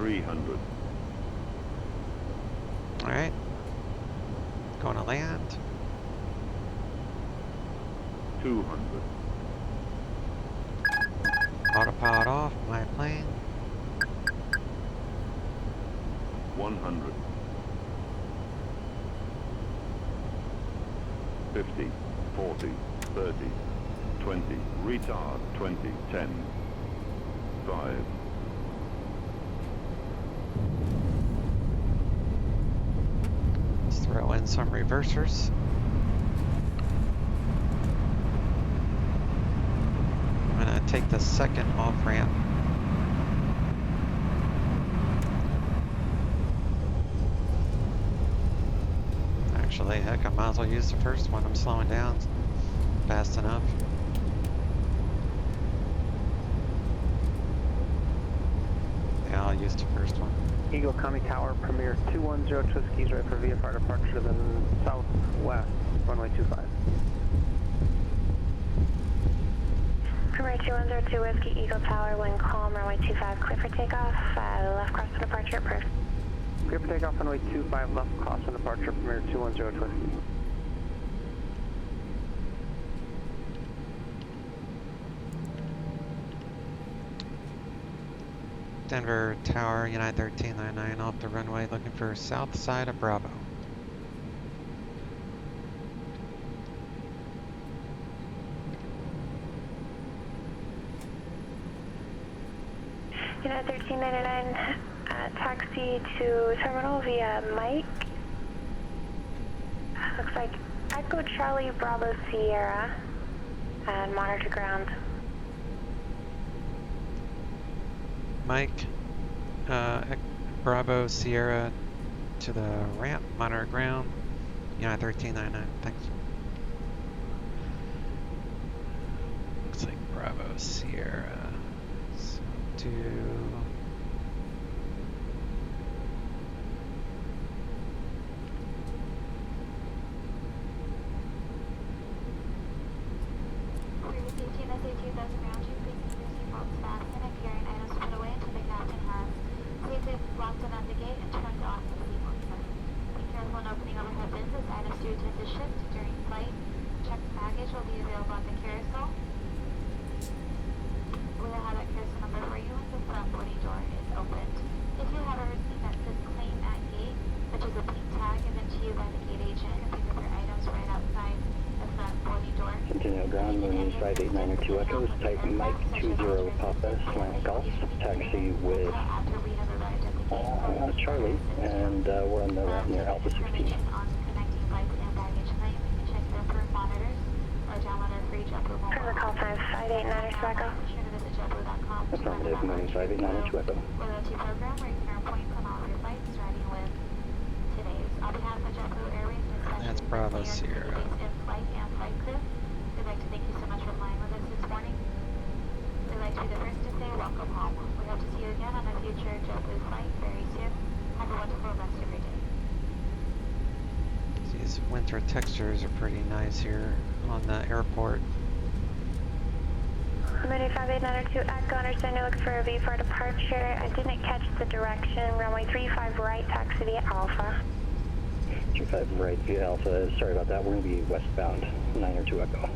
K: 300.
H: Alright. Going to land.
K: 200.
H: Autopilot off, my plane.
K: 100. 50, 40, 30, 20, retard, 20, 10, 5.
H: Let's throw in some reversers. I'm gonna take the second off ramp. Actually, heck, I might as well use the first one. I'm slowing down fast enough. Yeah, I'll use the first one.
I: Eagle County Tower, Premier 210 to skis right for VFR departure to the southwest, runway 25.
P: Premier 210 Whiskey, Eagle Tower, wind calm, runway 25, clear for takeoff, left cross for departure, approved.
I: Clear for takeoff, runway 25, left cross for departure, Premier 210 to Whiskey.
H: Denver Tower, United 1399 off the runway, looking for south side of Bravo.
P: United 1399, taxi to terminal via Mike. Looks like Echo Charlie Bravo Sierra, and monitor ground.
H: Mike, Bravo Sierra to the ramp, monitor ground, United 1399, thanks. Looks like Bravo Sierra, so to...
E: Locked on the gate and turned off the seatbelt sign. Be careful when opening overhead bins as items do tend to shift during flight. Checked baggage will be available at the carousel. We will have that carousel number for you once the front boarding door is opened. If you have a receipt that says claim at gate, which is a pink tag given to you by the gate agent, you can pick up your items right outside the front boarding door.
I: Continue ground, runway 5892 Echoes, type Mike 20 Papa, slant golf, taxi with Charlie, and we're on the ramp near Alpha 16.
E: On connecting flights and baggage claim, you can check their approved monitors or download our free JetBlue mobile app.
P: Call sign 589 Echo.
E: Be sure to visit JetBlue.com.
I: Affirmative, moving 5892 Echo.
E: Loyalty program where you can earn points on all your flights starting with today's. On behalf of JetBlue Airways and especially
H: That's Bravo Sierra.
E: in-flight and flight crew, we'd like to thank you so much for flying with us this morning. We'd like to be the first to say welcome home. We hope to see you again on a future JetBlue flight very soon. Have a wonderful rest of your day.
H: These winter textures are pretty nice here on the airport.
P: Committee 5892 Echo, understand you're looking for a VFR departure. I didn't catch the direction. Runway 35 right, taxi via Alpha.
I: 35 right via Alpha, sorry about that, we're going to be westbound, 902 Echo.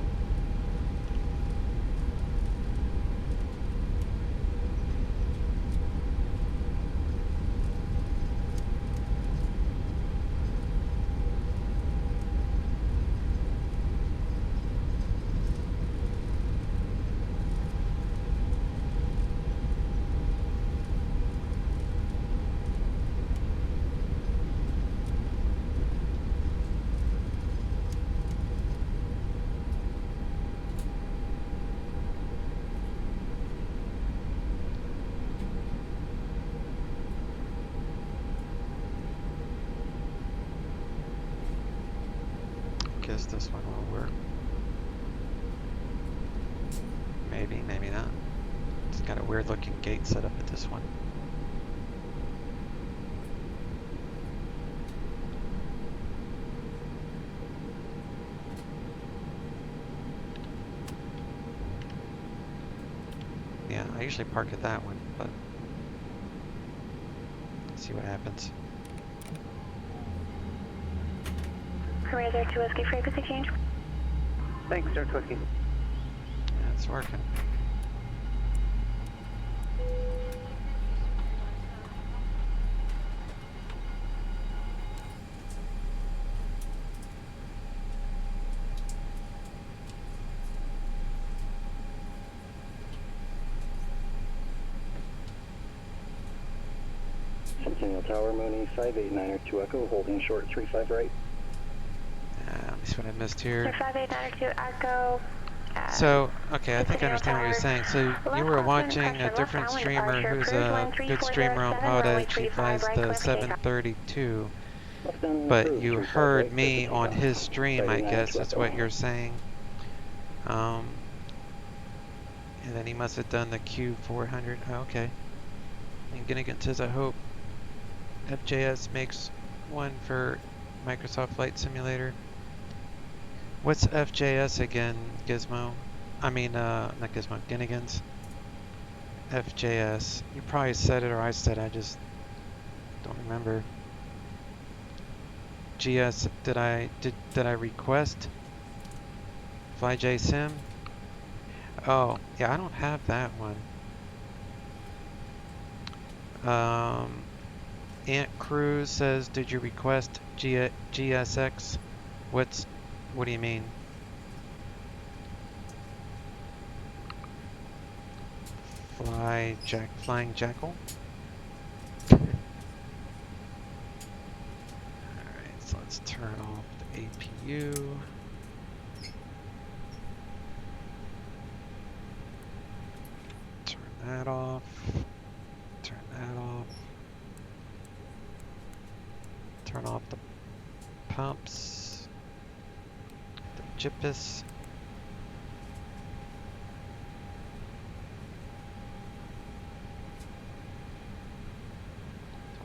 H: Guess this one will work. Maybe, maybe not. It's got a weird looking gate set up at this one. Yeah, I usually park at that one, but See what happens.
P: Commander 2 Whiskey, frequency change.
I: Thanks, 2 Whiskey.
H: Yeah, it's working.
I: Centennial Tower, Mooney 5892 Echo, holding short 35 right.
H: Let me see what I missed here.
P: 5892 Echo.
H: So, okay, I think I understand what you're saying. So you were watching a different streamer who's a good streamer on PilotEdge. He flies the 732, but you heard me on his stream, I guess is what you're saying. And then he must have done the Q400. Oh, okay. And Ginnigan says, I hope FJS makes one for Microsoft Flight Simulator. What's FJS again, Gizmo? I mean, not Gizmo, Ginnigan's. FJS. You probably said it or I said it, I just don't remember. GS, did I request? FlyJ Sim? Oh, yeah, I don't have that one. Ant Cruz says, did you request GSX? What do you mean? Flying Jackal? Alright, so let's turn off the APU. Turn that off. Turn that off. Turn off the pumps. The JIPIS.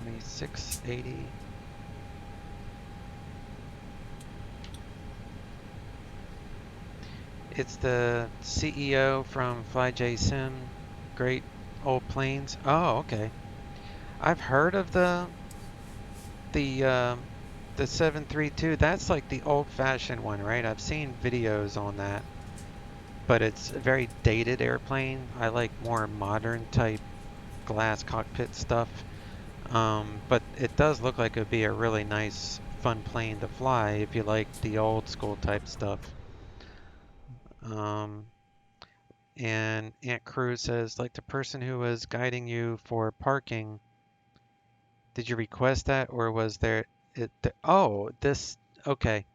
H: $26.80. It's the CEO from FlyJ Sim. Great old planes. Oh, okay. I've heard of the 732. That's like the old-fashioned one, right? I've seen videos on that, but it's a very dated airplane. I like more modern type glass cockpit stuff. But it does look like it would be a really nice, fun plane to fly if you like the old school type stuff. And Aunt Cruz says, like the person who was guiding you for parking, did you request that or was there oh, this, okay.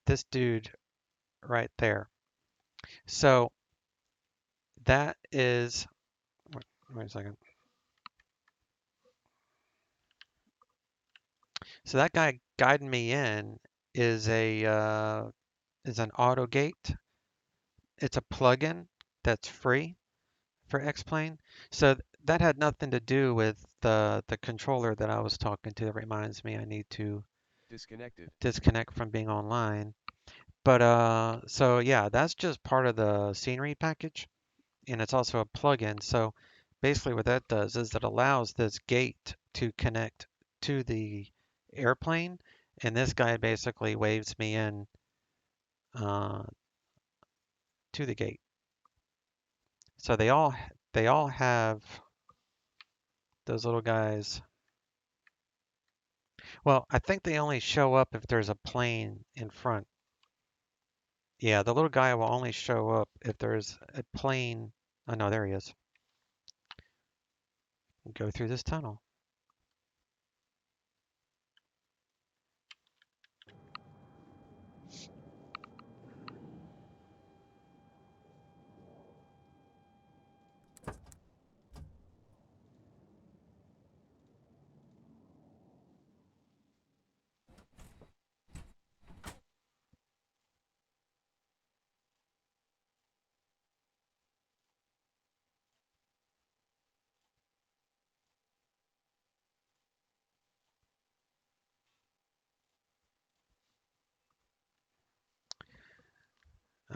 H: This dude right there. So that is, wait a second. So that guy guiding me in is an auto gate. It's a plugin that's free for X-Plane. So that had nothing to do with the controller that I was talking to. That reminds me I need to disconnect from being online. But so yeah, that's just part of the scenery package, and it's also a plugin. So basically what that does is it allows this gate to connect to the airplane, and this guy basically waves me in to the gate. So they all have those little guys. Well, I think they only show up if there's a plane in front. Yeah, the little guy will only show up if there's a plane. Oh no, there he is. Go through this tunnel.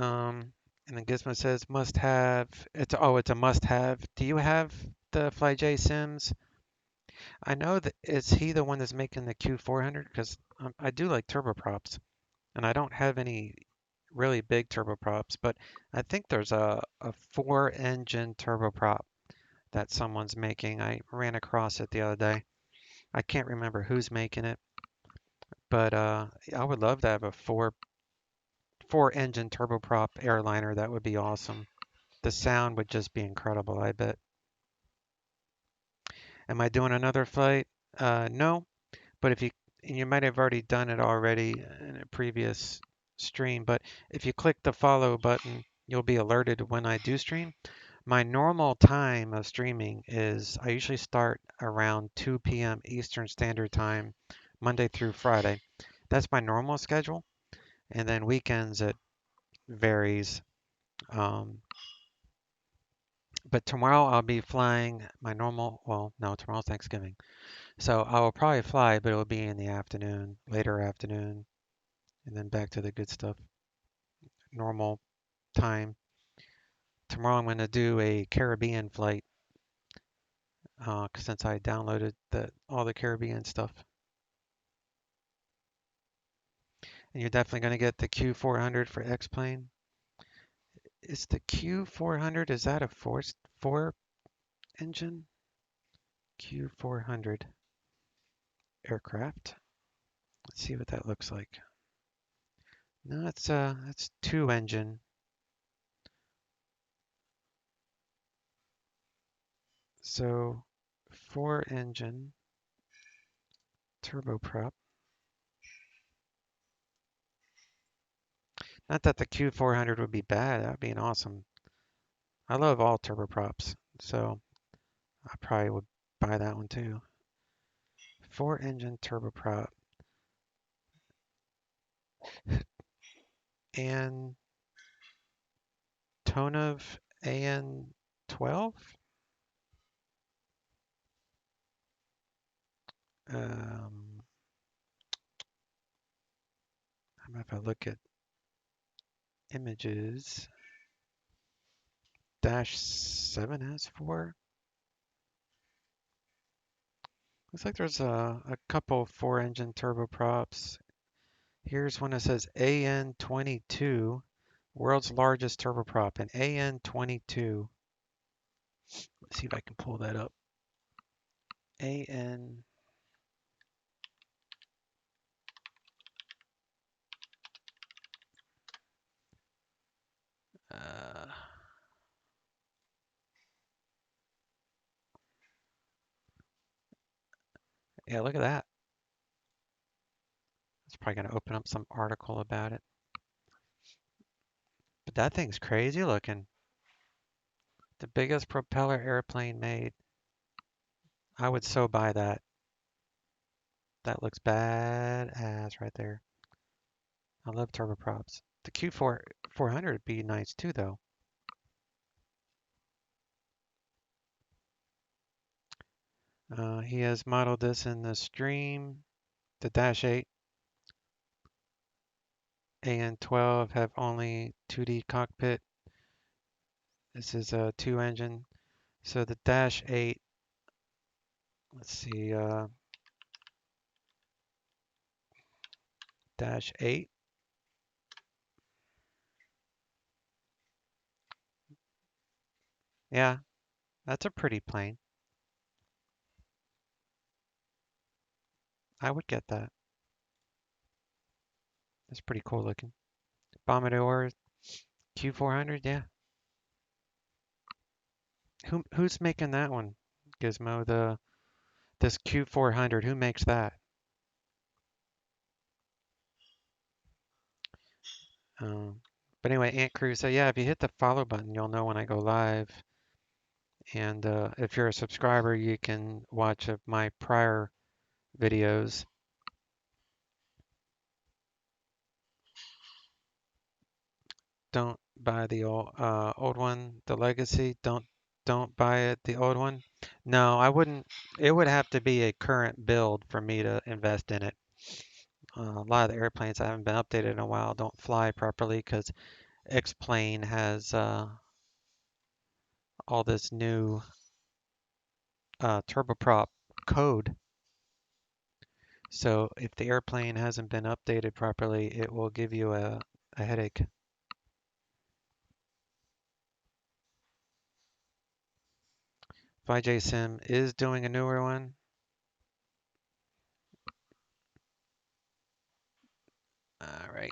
H: And then Gizmo says must have. It's a must have. Do you have the FlyJ Sims. I know that is he the one that's making the Q400 because I do like turboprops, and I don't have any really big turboprops, but I think there's a 4-engine turboprop that someone's making. I ran across it the other day. I can't remember who's making it, but I would love to have a four-engine turboprop airliner. That would be awesome. The sound would just be incredible, I bet. Am I doing another flight? No, but if you might have already done it already in a previous stream, but if you click the follow button, you'll be alerted when I do stream. My normal time of streaming is I usually start around 2 p.m. Eastern Standard Time, Monday through Friday. That's my normal schedule. And then weekends it varies. But tomorrow I'll be flying my normal, well, no, tomorrow's Thanksgiving. So I will probably fly, but it will be in the afternoon, later afternoon, and then back to the good stuff. Normal time. Tomorrow I'm going to do a Caribbean flight since I downloaded all the Caribbean stuff. And you're definitely going to get the Q400 for X-Plane. Is the Q400, is that a four engine? Q400 aircraft. Let's see what that looks like. No, it's 2-engine. So 4-engine turboprop. Not that the Q400 would be bad. That would be an awesome. I love all turboprops, so I probably would buy that one too. 4-engine turboprop. And Tonov AN12. If I look at images, -7 has 4. Looks like there's a couple 4-engine turboprops. Here's one that says AN22, world's largest turboprop, an AN22. Let's see if I can pull that up. AN. Yeah, look at that. It's probably going to open up some article about it. But that thing's crazy looking. The biggest propeller airplane made. I would so buy that. That looks badass right there. I love turboprops. The Q400 would be nice too, though. He has modeled this in the stream. The Dash 8 AN12 have only 2D cockpit. This is a 2-engine. So the Dash 8, let's see, Dash 8. Yeah, that's a pretty plane. I would get that. That's pretty cool looking. Bombardier Q400, yeah. Who's making that one? Gizmo, this Q400, who makes that? But anyway, Ant Crew, so yeah, if you hit the follow button, you'll know when I go live. And if you're a subscriber, you can watch my prior videos. Don't buy the old one, the Legacy. Don't buy it, the old one. No, I wouldn't. It would have to be a current build for me to invest in it. A lot of the airplanes that haven't been updated in a while don't fly properly because X-Plane has all this new turboprop code. So if the airplane hasn't been updated properly, it will give you a headache. FlyJSim is doing a newer one. All right.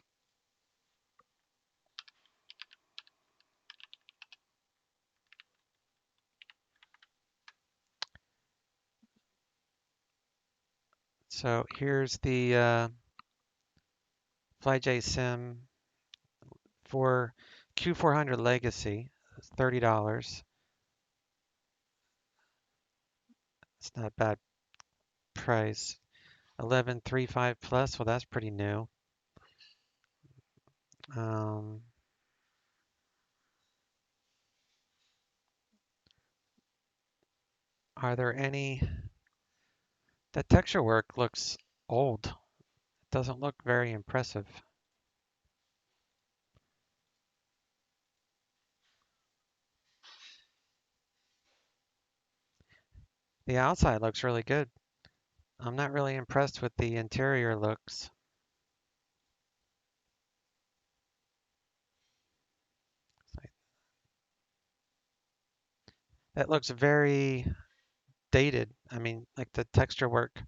H: So here's the FlyJSim for Q400 Legacy. It's $30. It's not a bad price. 1135 plus. Well, that's pretty new. Are there any? The texture work looks old. It doesn't look very impressive. The outside looks really good. I'm not really impressed with the interior looks. That looks very dated. I mean, like the texture work.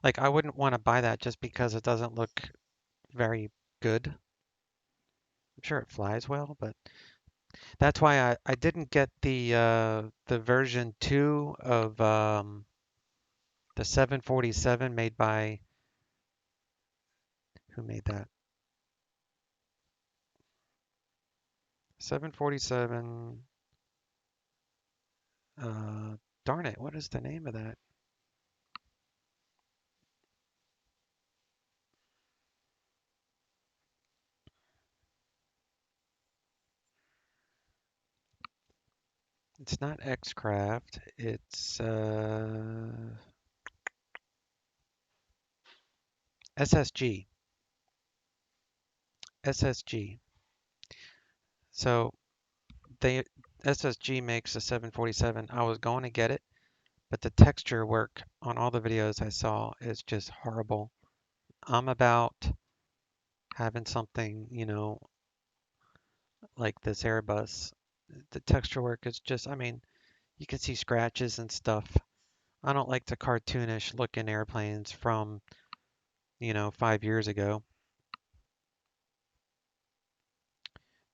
H: Like I wouldn't want to buy that just because it doesn't look very good. I'm sure it flies well, but that's why I didn't get the version 2 of the 747 made by, who made that? 747, darn it, what is the name of that? It's not X-Craft, it's SSG. SSG. So SSG makes a 747. I was going to get it, but the texture work on all the videos I saw is just horrible. I'm about having something, you know, like this Airbus. The texture work is just, I mean, you can see scratches and stuff. I don't like the cartoonish looking airplanes from, you know, 5 years ago.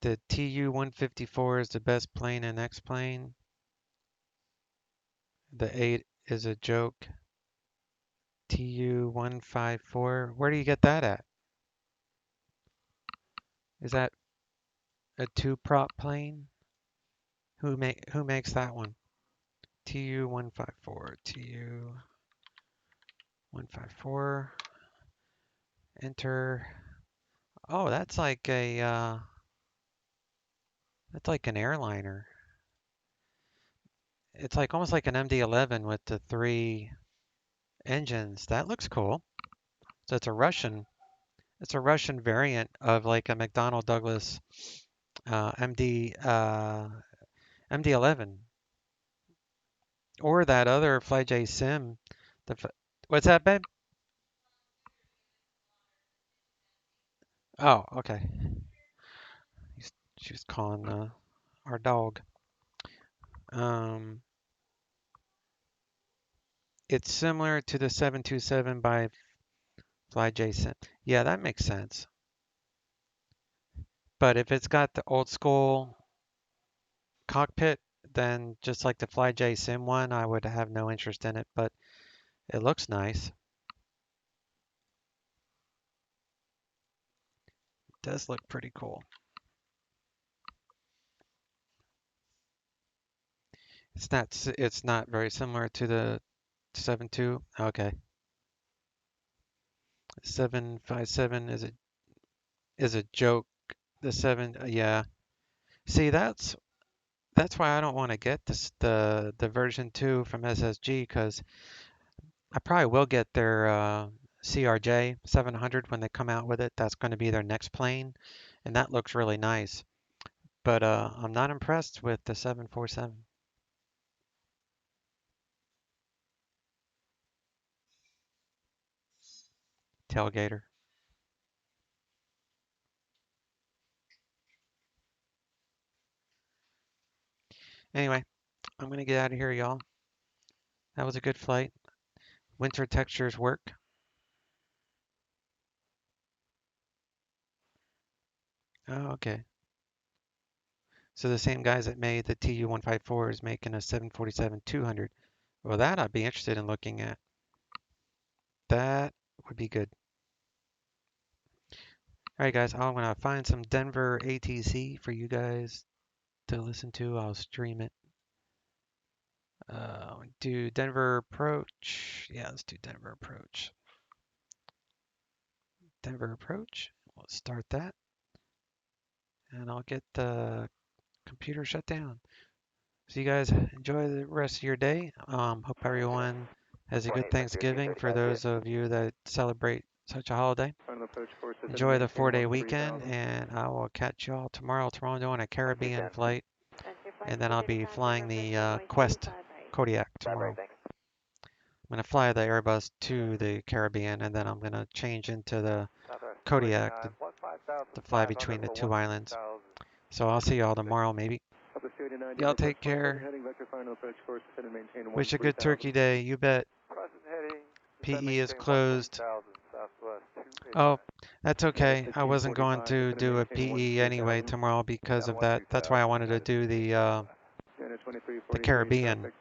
H: The TU-154 is the best plane in X-plane. The 8 is a joke. TU-154, where do you get that at? Is that a 2-prop plane? Who makes that one? TU-154, TU-154. Enter. Oh, that's like a that's like an airliner. It's like almost like an MD-11 with the 3 engines. That looks cool. So it's a Russian variant of like a McDonnell Douglas MD-11, or that other FlyJSim. What's that, babe? Oh, okay. She was calling our dog. It's similar to the 727 by FlyJSim. Yeah, that makes sense. But if it's got the old school cockpit, then just like the FlyJSim one, I would have no interest in it, but it looks nice. It does look pretty cool. It's not very similar to the 7.2. Okay. 757 is a joke. The 7, yeah. See, that's why I don't want to get the version 2 from SSG, because I probably will get their CRJ 700 when they come out with it. That's going to be their next plane, and that looks really nice. But I'm not impressed with the 747. tailgater. Anyway, I'm going to get out of here, y'all. That was a good flight. Winter textures work. Oh, okay. So the same guys that made the TU-154 is making a 747-200. Well, that I'd be interested in looking at. That would be good. All right, guys, I'm going to find some Denver ATC for you guys to listen to. I'll stream it. Do Denver approach. Yeah, let's do Denver approach. Denver approach. We'll start that. And I'll get the computer shut down. So you guys enjoy the rest of your day. Hope everyone has a good Thanksgiving for those of you that celebrate such a holiday. Enjoy the 4-day weekend, and I will catch you all tomorrow. Tomorrow I'm doing a Caribbean flight, and then I'll be flying the Quest Kodiak tomorrow. I'm going to fly the Airbus to the Caribbean, and then I'm going to change into the Kodiak to fly between the two islands. So I'll see y'all tomorrow, maybe. Y'all take care. Wish a good Turkey Day. You bet. PE is closed. Oh, that's okay. I wasn't going to do a PE anyway tomorrow because of that. That's why I wanted to do the Caribbean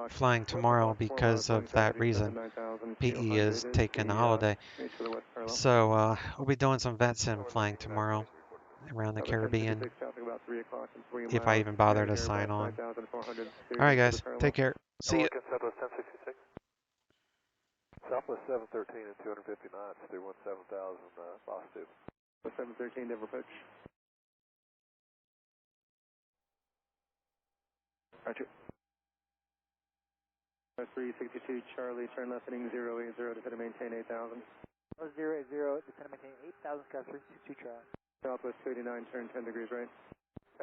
H: flying tomorrow because of that reason. PE is taking the holiday. So we'll be doing some vet sim flying tomorrow around the Caribbean, if I even bother to sign on. All right, guys, take care. See ya.
D: Southwest 713 and 250 knots, 317,000, boss 2. 713, Denver approach. Roger. 362 Charlie, turn left heading 080, descend to maintain 8,000. 080, descend to maintain 8,000, Scott 362 Charlie. Southwest 289, turn 10 degrees right.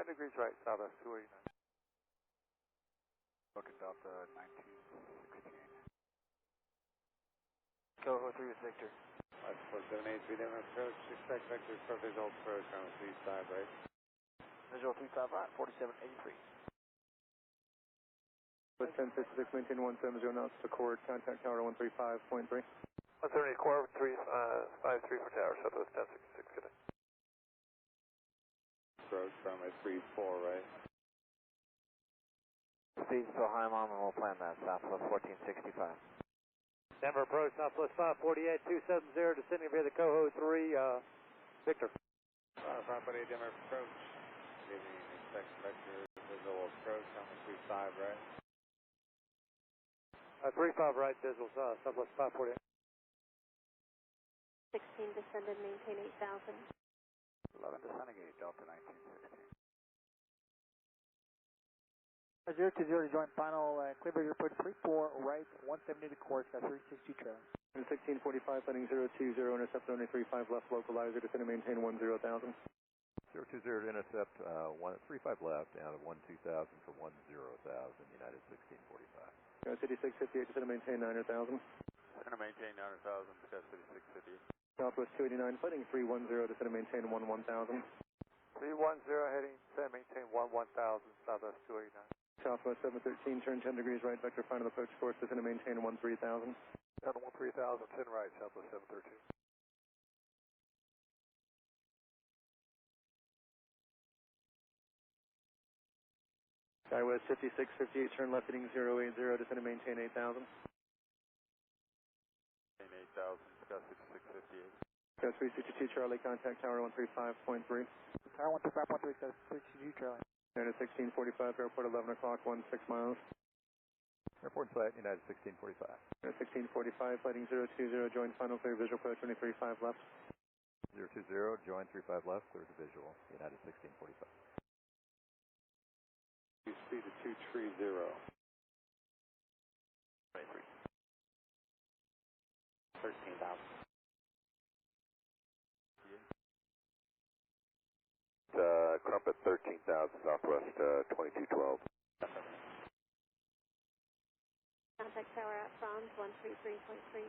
D: 10 degrees right, Southwest 289. Looking Delta 1916. Coho 3 with Victor. 5478, Denver approach, expect vector for visual approach on 35 right. Visual 35 right, 4783. With 1056, maintain 170 knots to Accord, contact tower 135.3. 130 Accord, 353 for tower, Southwest 1066, good day. Approach from a 34 right. Speed still high, Mom, and we'll plan that, Southwest 1465. Denver approach, Southwest 548, 270, descending via the Coho 3, Victor. Property, Denver approach, giving expect vector visual approach on the 35 right. 35 right, visual, Southwest 548.
P: 16 descended, maintain 8,000.
D: 11 descending 8, Delta 1916.
G: 020 to join final, clear your approach 34 right, 170 to course, got 362 trailer.
B: 1645, heading 020, intercept only 35 left, localizer, descend to maintain 10,000.
C: 020 to intercept 135 left, down to 12,000 for 10,000, United 1645.
B: City 658, descend to maintain 9,000.
D: Descend to maintain 9,000, Scott City 658.
B: Southwest 289, heading 310, descend to maintain 11,000.
D: 310, heading, descend to maintain 11,000, Southwest 289.
B: Southwest 713, turn 10 degrees right, vector final approach course, descend to maintain 13,000.
D: Down to 13,000, 10 right, Southwest 713.
B: Skywest 5658, turn left heading 080, descend to maintain 8,000.
D: Maintain 8,000, Scott 6658.
B: Scott 362 Charlie, contact tower 135.3.
G: Tower 135.3, Scott 362 Charlie.
B: United 1645, airport 11 o'clock, 16 miles.
C: Airport site, United 1645.
B: United 1645, flighting 020, join final clear visual approach 235 left.
C: 020, join 35 left, clear to visual, United 1645.
D: Speed to 230. 23. 13,000.
C: Crumpet 13,000, Southwest 2212.
P: Contact tower outbound 133.3.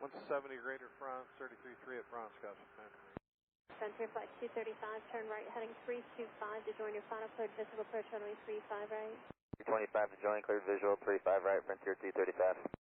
B: 170 greater front, 33.3 at front, Scott.
P: Frontier Flight 235, turn right, heading 325 to join your final cleared visible approach runway 35 right.
D: 225 to join, cleared visual, 35 right, Frontier 235.